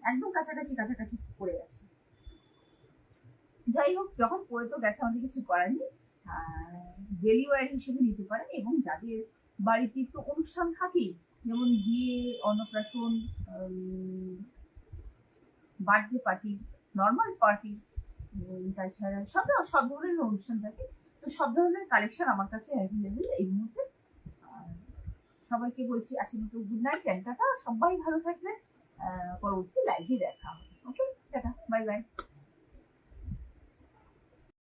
একদম কাছাকাছি কাছাকাছি পড়ে গেছে। যাই হোক, যখন পড়ে তো গেছে, আমাদের কিছু করার নেই। ডেলি ওয়্যার হিসেবে নিতে পারেন। এবং যাদের বাড়িতে তো অনুষ্ঠান থাকেই, যেমন বিয়ে, অন্নপ্রাশন, বার্থডে পার্টি, নর্মাল পার্টি, তাছাড়া সব ধরনের অনুষ্ঠান থাকে, তো সব ধরনের কালেকশন আমার কাছে অ্যাভেলেবেল এই মুহূর্তে। সবাইকে বলছি আজকের মতো গুড নাইট, টাটা, সবাই ভালো থাকবেন। পরবর্তী লাইভে দেখা হবে। ওকে, টাটা, বাই বাই।